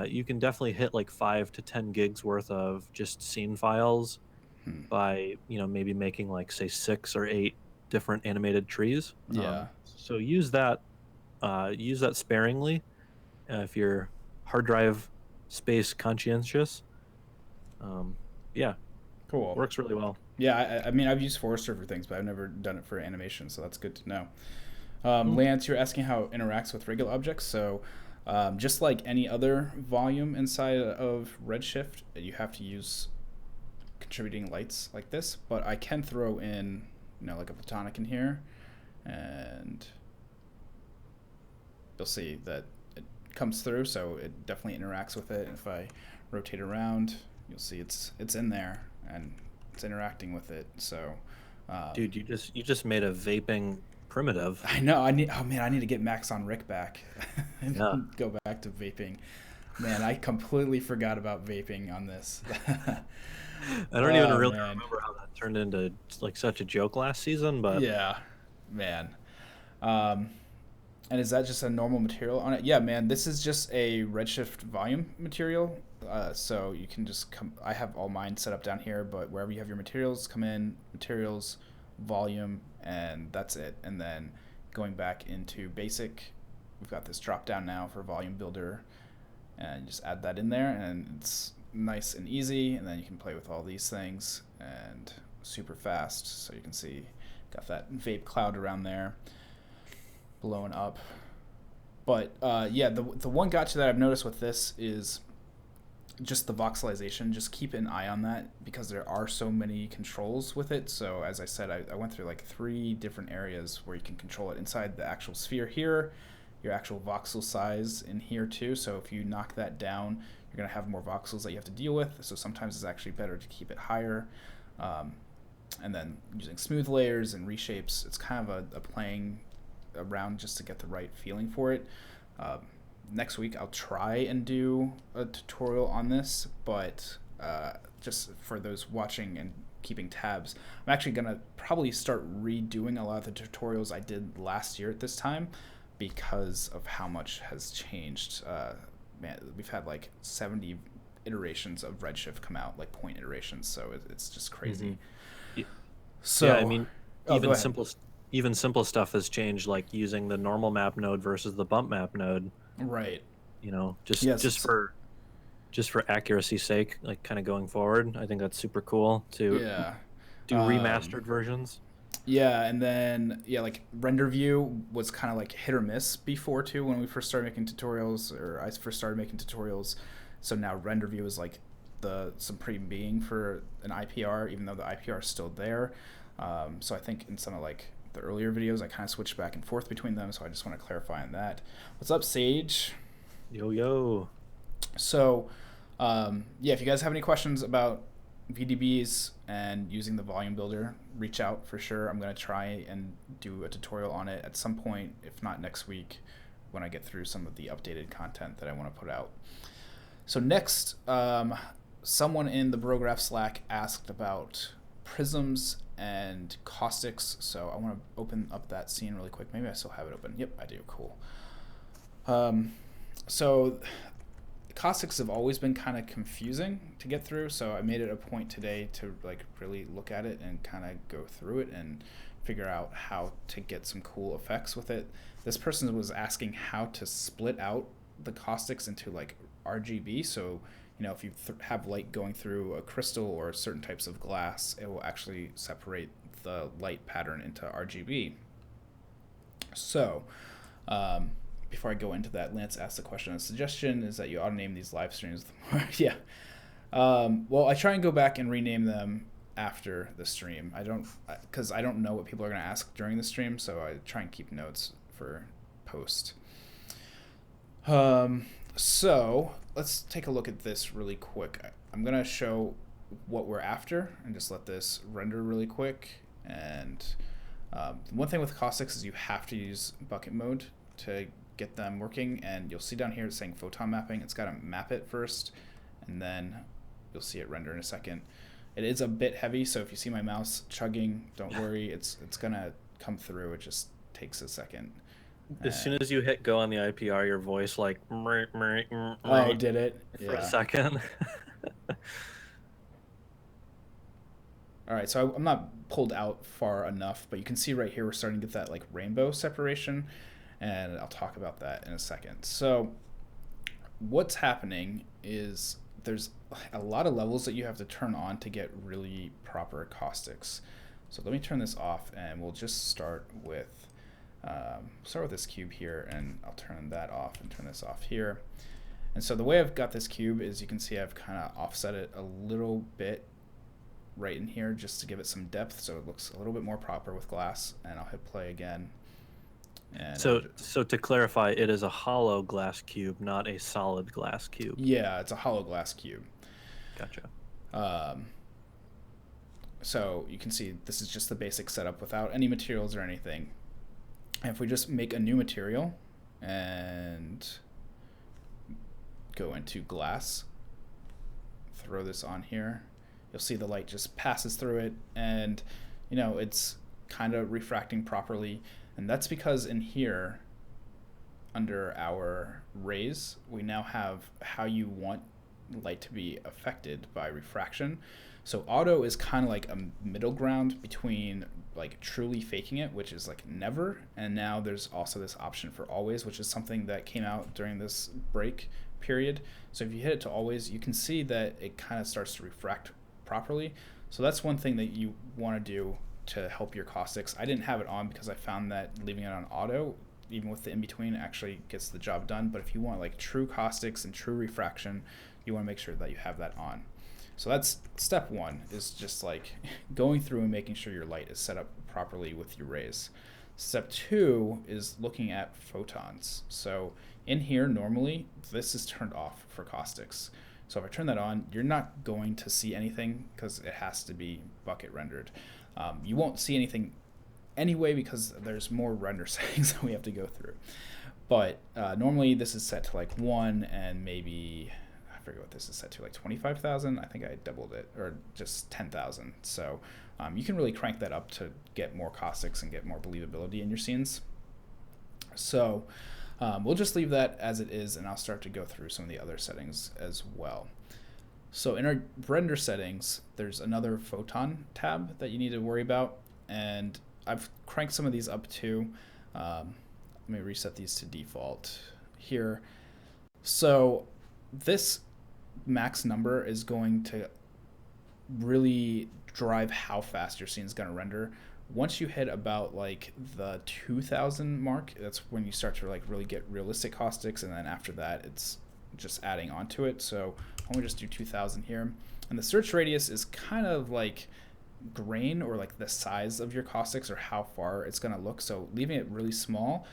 you can definitely hit like 5 to 10 gigs worth of just scene files Hmm. by maybe making like say 6 or 8 different animated trees. Yeah. So use that sparingly if you're hard drive space conscientious. Yeah, Cool. works really well. Yeah, I mean, I've used Forester for things, but I've never done it for animation, so that's good to know. Mhm. Lance, you're asking how it interacts with regular objects. So, just like any other volume inside of Redshift, you have to use contributing lights like this. But I can throw in, like a platonic in here, and you'll see that it comes through. So it definitely interacts with it. And if I rotate around, you'll see it's in there and it's interacting with it. So, Dude, you just made a vaping primitive. I know. I need. Oh man, I need to get Max on Rick back Yeah. and go back to vaping. Man, I completely forgot about vaping on this. I don't even Oh really man. remember how that turned into like such a joke last season, but Yeah, man. Um, and is that just a normal material on it? Yeah, man. This is just a Redshift volume material. So you can just come. I have all mine set up down here, but wherever you have your materials, come in materials, volume, and that's it. And then going back into basic, we've got this drop down now for volume builder, and you just add that in there, and it's nice and easy. And then you can play with all these things and super fast. So you can see, got that vape cloud around there, blowing up. But yeah, the one gotcha that I've noticed with this is just the voxelization. Just keep an eye on that because there are so many controls with it. So as I said, I went through like 3 different areas where you can control it inside the actual sphere here, your actual voxel size in here too. So if you knock that down, you're going to have more voxels that you have to deal with. So sometimes it's actually better to keep it higher. And then using smooth layers and reshapes, it's kind of a playing around just to get the right feeling for it. Next week I'll try and do a tutorial on this, but just for those watching and keeping tabs, I'm actually going to probably start redoing a lot of the tutorials I did last year at this time because of how much has changed. Man, we've had like 70 iterations of Redshift come out, like point iterations, so it's just crazy. y- So, yeah, I mean, oh, go even ahead. simple stuff has changed, like using the normal map node versus the bump map node. Right. You know, just Yes. just for just for accuracy's sake, like kind of going forward, I think that's super cool to Yeah. do Um, remastered versions. yeah, and then yeah, like render view was kind of like hit or miss before too when we first started making tutorials, or I first started making tutorials. So now render view is like the supreme being for an IPR, even though the IPR is still there. So I think in some of like the earlier videos, I kind of switched back and forth between them. So I just want to clarify on that. What's up, Sage? Yo yo. So, yeah, if you guys have any questions about VDBs and using the volume builder, reach out for sure. I'm going to try and do a tutorial on it at some point, if not next week, when I get through some of the updated content that I want to put out. So, next, someone in the Brograph Slack asked about prisms and caustics. So, I want to open up that scene really quick. Maybe I still have it open. Yep, I do. Cool. So caustics have always been kind of confusing to get through, so I made it a point today to like really look at it and kind of go through it and figure out how to get some cool effects with it. This person was asking how to split out the caustics into like RGB, so you know if you have light going through a crystal or certain types of glass, it will actually separate the light pattern into RGB. So before I go into that, Lance asked a question. A suggestion is that you ought to name these live streams. Yeah. Well, I try and go back and rename them after the stream. Because I don't know what people are going to ask during the stream, so I try and keep notes for post. So let's take a look at this really quick. I'm going to show what we're after and just let this render really quick. And one thing with caustics is you have to use bucket mode to get them working, and you'll see down here it's saying photon mapping. It's got to map it first, and then you'll see it render in a second. It is a bit heavy, so if you see my mouse chugging, don't worry. It's gonna come through. It just takes a second. As soon as you hit go on the IPR, your voice like Oh, did it? for a Yeah. second. All right, so I'm not pulled out far enough, but you can see right here we're starting to get that like rainbow separation, and I'll talk about that in a second. So what's happening is there's a lot of levels that you have to turn on to get really proper caustics. So let me turn this off, and we'll just start with this cube here, and I'll turn that off and turn this off here. And so the way I've got this cube is you can see I've kind of offset it a little bit right in here just to give it some depth so it looks a little bit more proper with glass, and I'll hit play again. And so to clarify, it is a hollow glass cube, not a solid glass cube. yeah, it's a hollow glass cube. Gotcha. So you can see this is just the basic setup without any materials or anything. And if we just make a new material and go into glass, throw this on here, you'll see the light just passes through it, and it's kind of refracting properly. And that's because in here, under our rays, we now have how you want light to be affected by refraction. So auto is kind of like a middle ground between like truly faking it, which is like never, and now there's also this option for always, which is something that came out during this break period. So if you hit it to always, you can see that it kind of starts to refract properly. So that's one thing that you want to do to help your caustics. I didn't have it on because I found that leaving it on auto, even with the in-between, actually gets the job done. But if you want like true caustics and true refraction, you want to make sure that you have that on. So that's step one, is just like going through and making sure your light is set up properly with your rays. Step two is looking at photons. So in here, normally, this is turned off for caustics. So if I turn that on, you're not going to see anything because it has to be bucket rendered. You won't see anything anyway because there's more render settings that we have to go through. But normally this is set to like 1 and maybe, I forget what this is set to, like 25,000. I think I doubled it, or just 10,000. So you can really crank that up to get more caustics and get more believability in your scenes. So we'll just leave that as it is, and I'll start to go through some of the other settings as well. So in our render settings, there's another photon tab that you need to worry about, and I've cranked some of these up too. Let me reset these to default here. So this max number is going to really drive how fast your scene is going to render. Once you hit about like the 2000 mark, that's when you start to like really get realistic caustics, and then after that it's just adding onto it. So I'm gonna just do 2000 here, and the search radius is kind of like grain, or like the size of your caustics, or how far it's gonna look. So leaving it really small,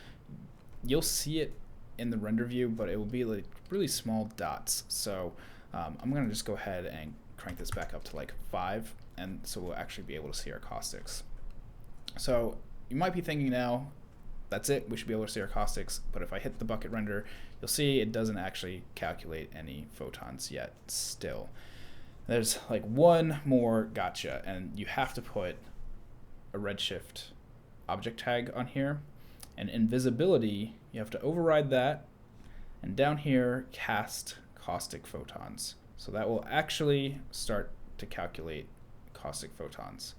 you'll see it in the render view, but it will be like really small dots. So I'm gonna just go ahead and crank this back up to like 5, and so we'll actually be able to see our caustics. So you might be thinking now, that's it, we should be able to see our caustics, but if I hit the bucket render, you'll see it doesn't actually calculate any photons yet still. There's like one more gotcha, and you have to put a Redshift object tag on here, and invisibility, you have to override that, and down here, cast caustic photons. So that will actually start to calculate caustic photons.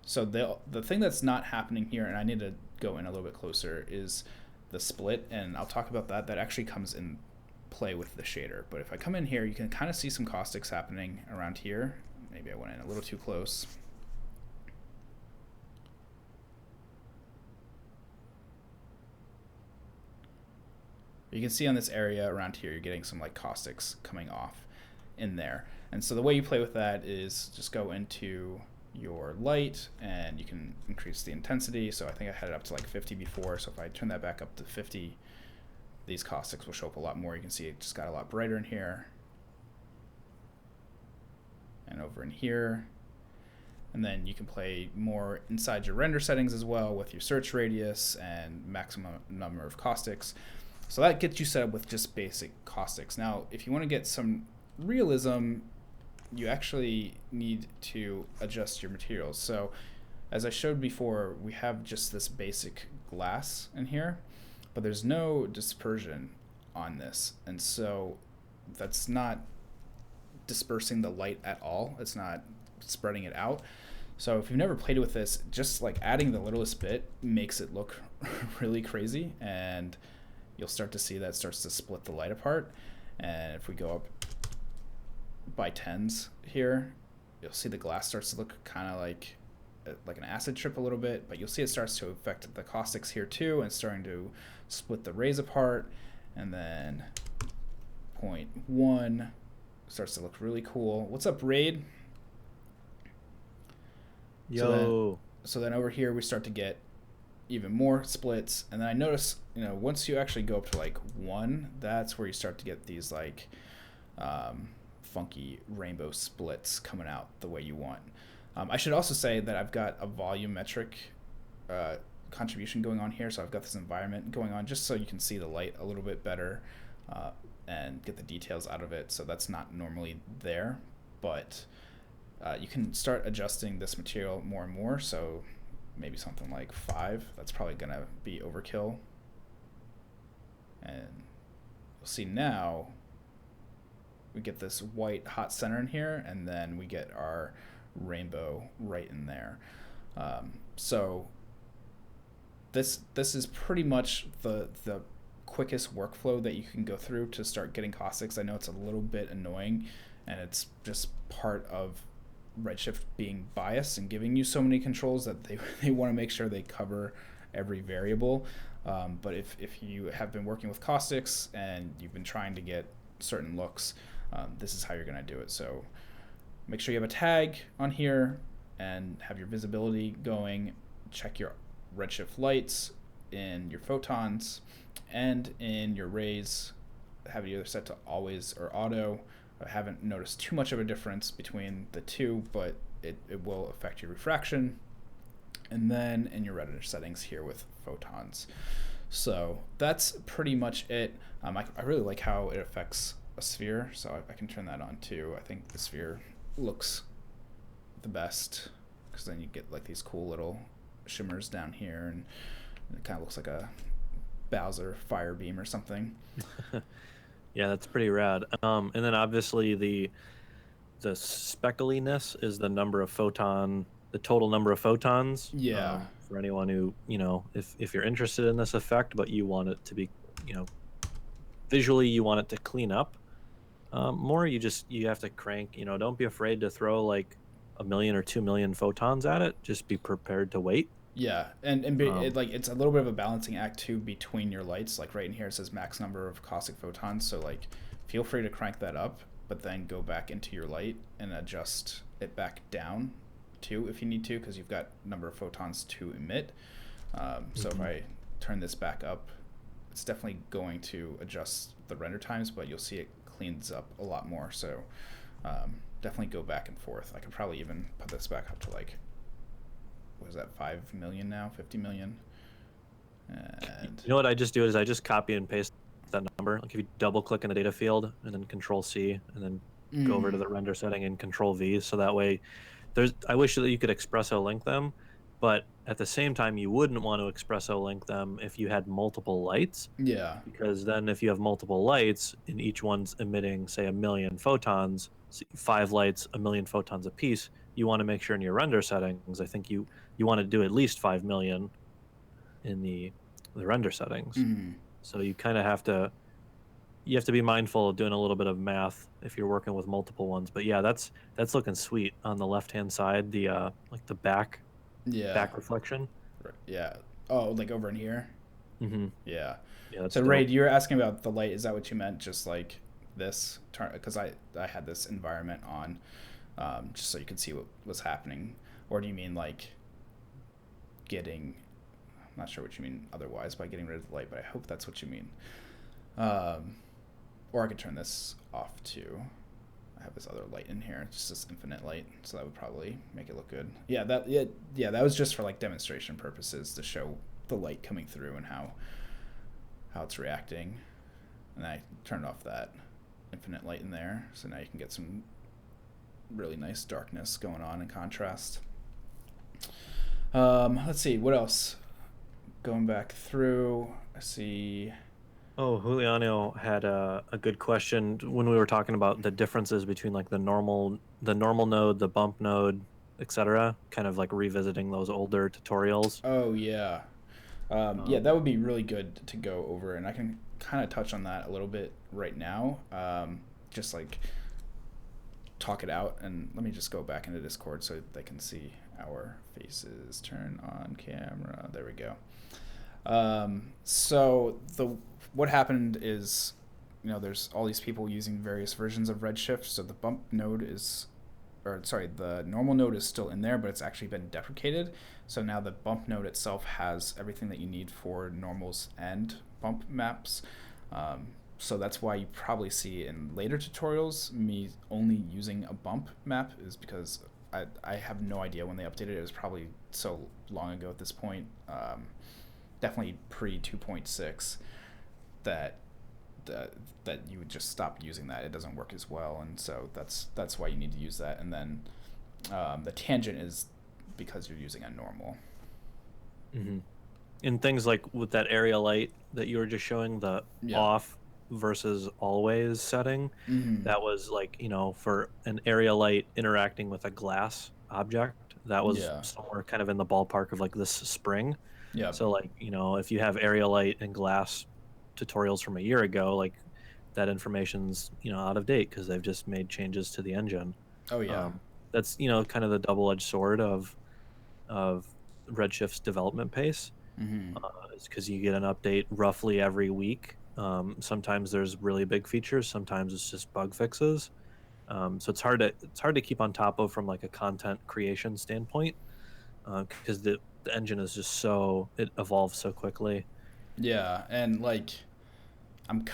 So the thing that's not happening here, and I need to go in a little bit closer, is the split, and I'll talk about that. That actually comes in play with the shader. But if I come in here, you can kind of see some caustics happening around here. Maybe I went in a little too close. You can see on this area around here, you're getting some like caustics coming off in there. And so the way you play with that is just go into your light, and you can increase the intensity. So I think I had it up to like 50 before, so if I turn that back up to 50, these caustics will show up a lot more. You can see it just got a lot brighter in here and over in here. And then you can play more inside your render settings as well with your search radius and maximum number of caustics. So that gets you set up with just basic caustics. Now if you want to get some realism, you actually need to adjust your materials. So as I showed before, we have just this basic glass in here, but there's no dispersion on this, and so that's not dispersing the light at all. It's not spreading it out. So if you've never played with this, just like adding the littlest bit makes it look really crazy, and you'll start to see that starts to split the light apart. And if we go up by tens here, you'll see the glass starts to look kind of like an acid trip a little bit, but you'll see it starts to affect the caustics here too, and starting to split the rays apart. And then 0.1 starts to look really cool. What's up, Raid? Yo. So then over here we start to get even more splits, and then I notice, once you actually go up to like 1, that's where you start to get these like funky rainbow splits coming out the way you want. I should also say that I've got a volumetric contribution going on here. So I've got this environment going on just so you can see the light a little bit better and get the details out of it. So that's not normally there, but you can start adjusting this material more and more. So maybe something like 5. That's probably going to be overkill. And you'll see now we get this white hot center in here, and then we get our rainbow right in there. So this is pretty much the quickest workflow that you can go through to start getting caustics. I know it's a little bit annoying, and it's just part of Redshift being biased and giving you so many controls that they want to make sure they cover every variable. But if you have been working with caustics and you've been trying to get certain looks, this is how you're going to do it. So make sure you have a tag on here and have your visibility going. Check your Redshift lights in your photons and in your rays. Have it either set to always or auto. I haven't noticed too much of a difference between the two, but it will affect your refraction. And then in your render settings here with photons. So that's pretty much it. I really like how it affects a sphere, so I can turn that on too. I think the sphere looks the best because then you get like these cool little shimmers down here, and it kind of looks like a Bowser fire beam or something. Yeah, that's pretty rad. And then obviously the speckliness is the total number of photons. Yeah. For anyone who, if you're interested in this effect, but you want it to be, visually you want it to clean up more, you have to crank, don't be afraid to throw like 1 million or 2 million photons at it. Just be prepared to wait. Yeah, and it's a little bit of a balancing act too between your lights. Like right in here it says max number of caustic photons, so like feel free to crank that up, but then go back into your light and adjust it back down too if you need to, because you've got number of photons to emit. So if I turn this back up, it's definitely going to adjust the render times, but you'll see it cleans up a lot more. So definitely go back and forth. I could probably even put this back up to like, what is that, 5 million now, 50 million? And you know what I just do is I just copy and paste that number. Like if you double click in the data field and then Control C and then go over to the render setting and Control V, so that way I wish that you could espresso link them, but at the same time you wouldn't want to espresso link them if you had multiple lights. Yeah. Because then if you have multiple lights and each one's emitting say 1 million photons, 5 lights, 1 million photons a piece, you want to make sure in your render settings, I think you want to do at least 5 million in the render settings. So you kind of have to be mindful of doing a little bit of math if you're working with multiple ones. But yeah, that's looking sweet on the left hand side, the like the back reflection. Right. Yeah. Oh, like over in here. Yeah. Yeah. So Ray, you were asking about the light. Is that what you meant? Just like this? Because I had this environment on, just so you could see what was happening. Or do you mean like getting? I'm not sure what you mean otherwise by getting rid of the light, but I hope that's what you mean. Or I could turn this off too. I have this other light in here, just this infinite light, so that would probably make it look good. Yeah, that was just for like demonstration purposes to show the light coming through and how it's reacting. And I turned off that infinite light in there, so now you can get some really nice darkness going on in contrast. Let's see, what else? Going back through, I see. Oh, Juliano had a good question when we were talking about the differences between like the normal node, the bump node, etc. Kind of like revisiting those older tutorials. Oh yeah, yeah, that would be really good to go over, and I can kind of touch on that a little bit right now. Just like talk it out, and let me just go back into Discord so they can see our faces. Turn on camera. There we go. So what happened is, there's all these people using various versions of Redshift. So the bump node the normal node is still in there, but it's actually been deprecated. So now the bump node itself has everything that you need for normals and bump maps. So that's why you probably see in later tutorials me only using a bump map, is because I have no idea when they updated it. It was probably so long ago at this point. Definitely pre 2.6 that that you would just stop using that. It doesn't work as well, and so that's why you need to use that. And then the tangent is because you're using a normal. Mm-hmm. And things like with that area light that you were just showing, the Yeah. off versus always setting, Mm-hmm. that was like, for an area light interacting with a glass object, that was Yeah. somewhere kind of in the ballpark of like this spring. Yep. So like, if you have area light and glass tutorials from a year ago, like that information's, out of date because they've just made changes to the engine. Oh yeah. That's, kind of the double-edged sword of Redshift's development pace. Mm-hmm. It's because you get an update roughly every week. Sometimes there's really big features, sometimes it's just bug fixes. So it's hard to keep on top of from like a content creation standpoint because the engine is just it evolves so quickly. Yeah, and like I'm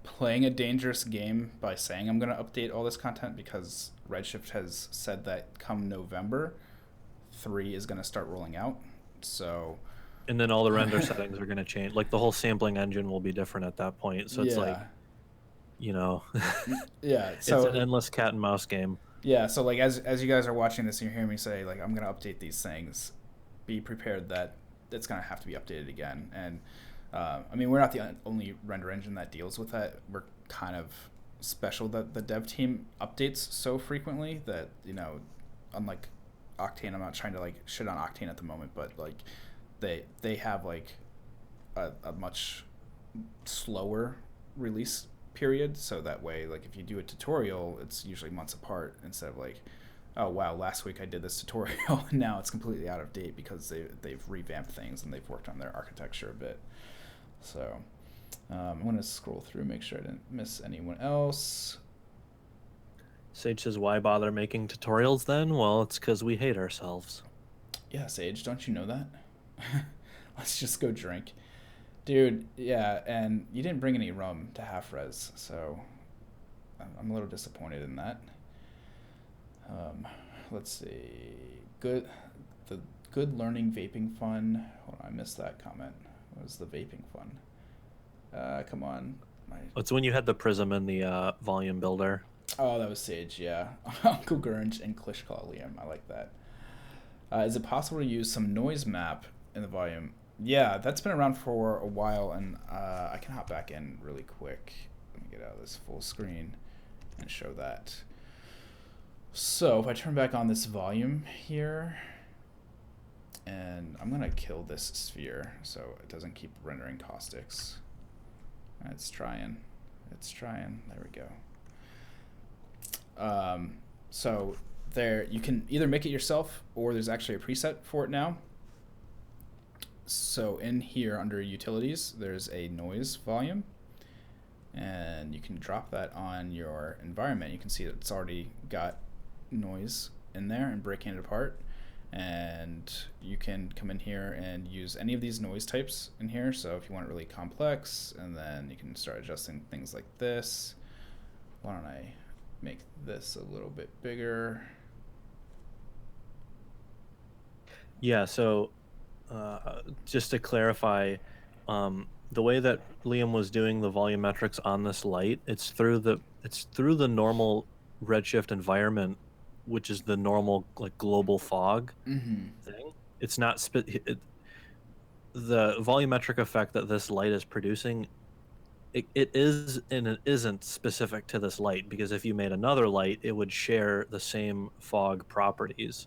playing a dangerous game by saying I'm going to update all this content because Redshift has said that come November, 3 is going to start rolling out. So, And then all the render settings are going to change. Like the whole sampling engine will be different at that point. So it's like, yeah. you know, Yeah, it's an so endless cat and mouse game. yeah, so like as you guys are watching this and you're hearing me say like I'm going to update these things, be prepared that it's going to have to be updated again. And I mean, we're not the only render engine that deals with that. We're kind of special that the dev team updates so frequently that, unlike Octane, I'm not trying to like shit on Octane at the moment, but like they have like a much slower release period, so that way like if you do a tutorial, it's usually months apart instead of like, oh wow, last week I did this tutorial and now it's completely out of date because they've revamped things and they've worked on their architecture a bit. So I'm going to scroll through, make sure I didn't miss anyone else. Sage says, why bother making tutorials then? Well, it's because we hate ourselves. Yeah, Sage, don't you know that? Let's just go drink. Dude, yeah, and you didn't bring any rum to half res, so I'm a little disappointed in that. Let's see. The good learning vaping fun. Hold on, I missed that comment. What was the vaping fun? Come on. It's when you had the prism in the volume builder. Oh, that was Sage, yeah. Uncle Gurnge and Klishkal Liam. I like that. Is it possible to use some noise map in the volume? Yeah, that's been around for a while, and I can hop back in really quick. Let me get out of this full screen and show that. So if I turn back on this volume here, and I'm going to kill this sphere so it doesn't keep rendering caustics. It's trying. There we go. So there, you can either make it yourself or there's actually a preset for it now. So in here under utilities, there's a noise volume, and you can drop that on your environment. You can see that it's already got noise in there and breaking it apart. And you can come in here and use any of these noise types in here. So if you want it really complex, and then you can start adjusting things like this. Why don't I make this a little bit bigger? Yeah, so just to clarify, the way that Liam was doing the volumetrics on this light, it's through the normal Redshift environment, which is the normal like global fog thing. It's not the volumetric effect that this light is producing. It is and it isn't specific to this light, because if you made another light, it would share the same fog properties.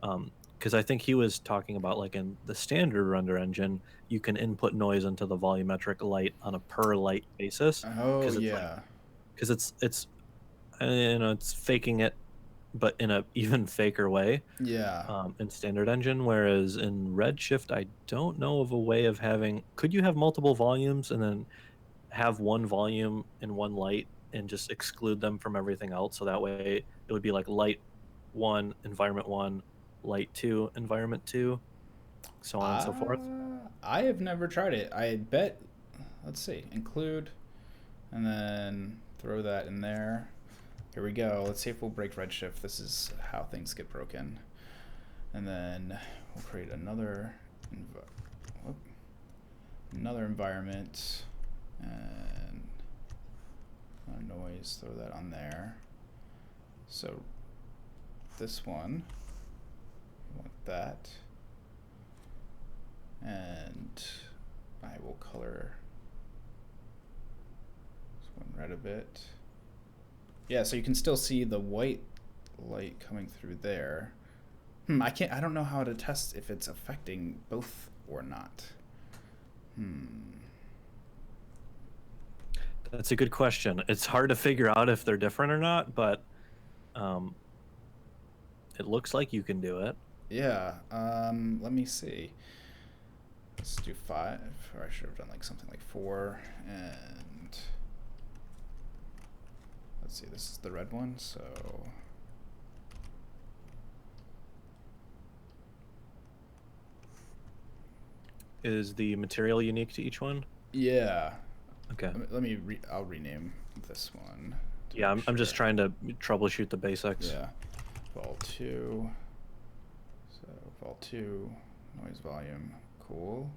Because I think he was talking about like in the standard render engine, you can input noise into the volumetric light on a per light basis. Oh Because it's like, yeah. because it's it's faking it, but in a even faker way. Yeah. In standard engine, whereas in Redshift, I don't know of a way of having. Could you have multiple volumes and then have one volume and one light and just exclude them from everything else? So that way it would be like light 1, environment 1, light 2, environment 2, so on and so forth. I have never tried it. I bet. Let's see. Include, and then throw that in there. Here we go. Let's see if we'll break Redshift. This is how things get broken. And then we'll create another environment and a noise, throw that on there. So this one, we want that. And I will color this one red a bit. Yeah, so you can still see the white light coming through there. I don't know how to test if it's affecting both or not. That's a good question. It's hard to figure out if they're different or not, but it looks like you can do it. Yeah, let me see. Let's do 5, or I should have done like something like 4, and let's see, this is the red one, so is the material unique to each one? Yeah. Okay. I'll rename this one. Yeah, I'm just trying to troubleshoot the basics. Yeah. Vol 2. So Vol 2, noise volume, cool.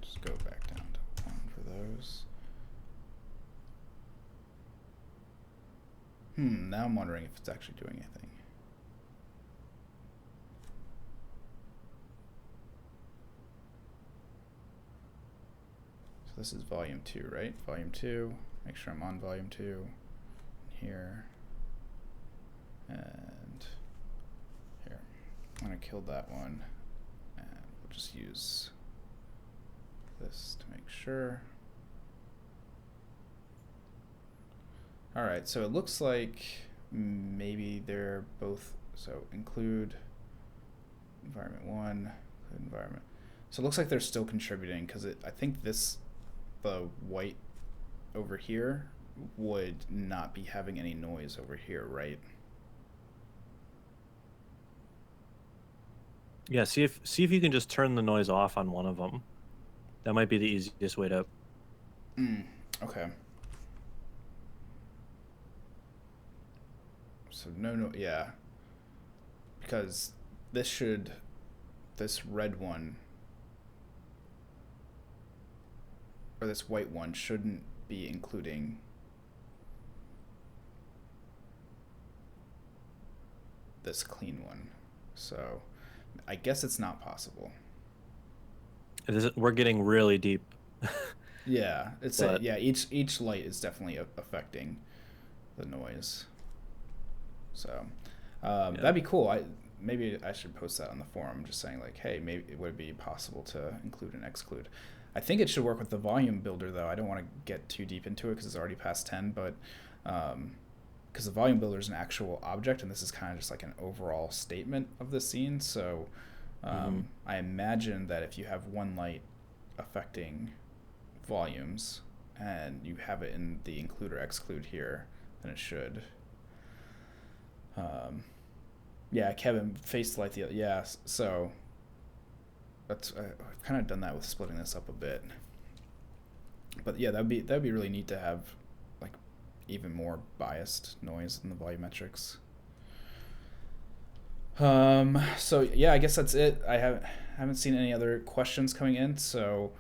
Just go back down to 1 for those. Now I'm wondering if it's actually doing anything. So this is volume 2, right? Volume 2. Make sure I'm on volume 2. Here. And here. I'm going to kill that one. And we'll just use this to make sure. Alright, so it looks like maybe they're both, so include environment 1, include environment. So it looks like they're still contributing because I think the white over here would not be having any noise over here, right? Yeah, see if you can just turn the noise off on one of them. That might be the easiest way to. Okay. So no, yeah. Because this red one, or this white one, shouldn't be including this clean one. So I guess it's not possible. We're getting really deep. Yeah, each light is definitely affecting the noise. So that'd be cool. Maybe I should post that on the forum, just saying like, hey, maybe it would be possible to include and exclude. I think it should work with the volume builder though. I don't want to get too deep into it because it's already past 10, but because the volume builder is an actual object and this is kind of just like an overall statement of the scene. So I imagine that if you have one light affecting volumes and you have it in the include or exclude here, then it should. Yeah, Kevin faced light the yeah, so that's I've kind of done that with splitting this up a bit. But yeah, that'd be really neat to have like even more biased noise in the volumetrics. So yeah, I guess that's it. I haven't seen any other questions coming in. So,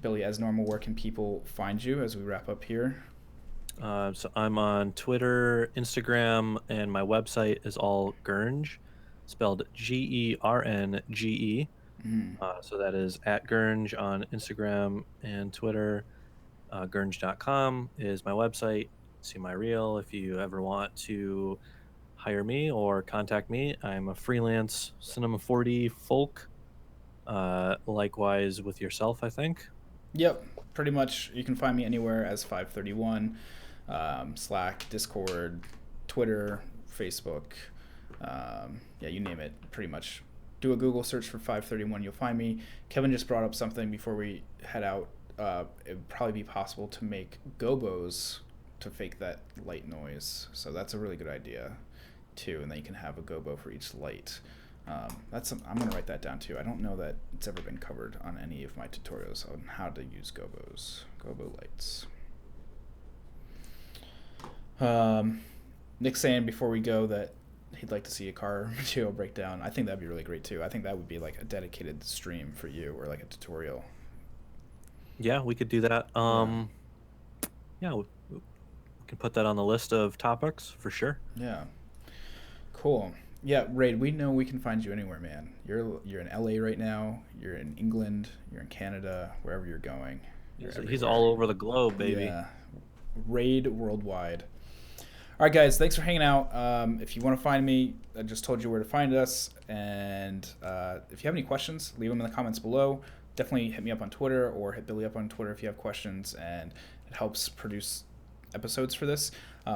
Billy, as normal, where can people find you as we wrap up here? So I'm on Twitter, Instagram, and my website is all Gernge, spelled Gernge. So that is at Gernge on Instagram and Twitter. Gernge.com is my website. See my reel if you ever want to hire me or contact me. I'm a freelance Cinema 4D folk. Likewise with yourself, I think. Yep, pretty much. You can find me anywhere as 531. Slack, Discord, Twitter, Facebook. Yeah, you name it. Pretty much. Do a Google search for 531. You'll find me. Kevin just brought up something before we head out. It would probably be possible to make gobos to fake that light noise. So that's a really good idea, too. And then you can have a gobo for each light. I'm gonna write that down too. I don't know that it's ever been covered on any of my tutorials on how to use Gobo lights. Nick's saying before we go that he'd like to see a car material breakdown. I think that'd be really great too. I think that would be like a dedicated stream for you, or like a tutorial. Yeah, we could do that. Yeah, we can put that on the list of topics for sure. Yeah. Cool. Yeah, Raid, we know we can find you anywhere, man. You're in LA right now. You're in England. You're in Canada. Wherever you're going, He's all over the globe, baby. Yeah. Raid worldwide. All right, guys, thanks for hanging out. If you want to find me, I just told you where to find us. And if you have any questions, leave them in the comments below. Definitely hit me up on Twitter or hit Billy up on Twitter if you have questions, and it helps produce episodes for this.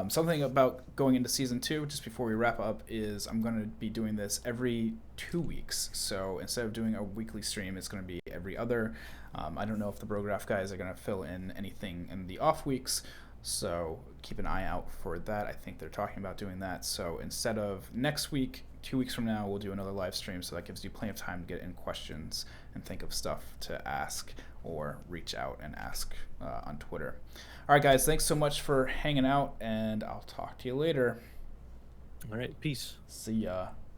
Something about going into season 2, just before we wrap up, is I'm going to be doing this every 2 weeks. So instead of doing a weekly stream, it's going to be every other. I don't know if the Brograph guys are going to fill in anything in the off weeks, so keep an eye out for that. I think they're talking about doing that. So instead of next week, 2 weeks from now, we'll do another live stream, so that gives you plenty of time to get in questions and think of stuff to ask or reach out and ask on Twitter. All right, guys, thanks so much for hanging out, and I'll talk to you later. All right, peace. See ya.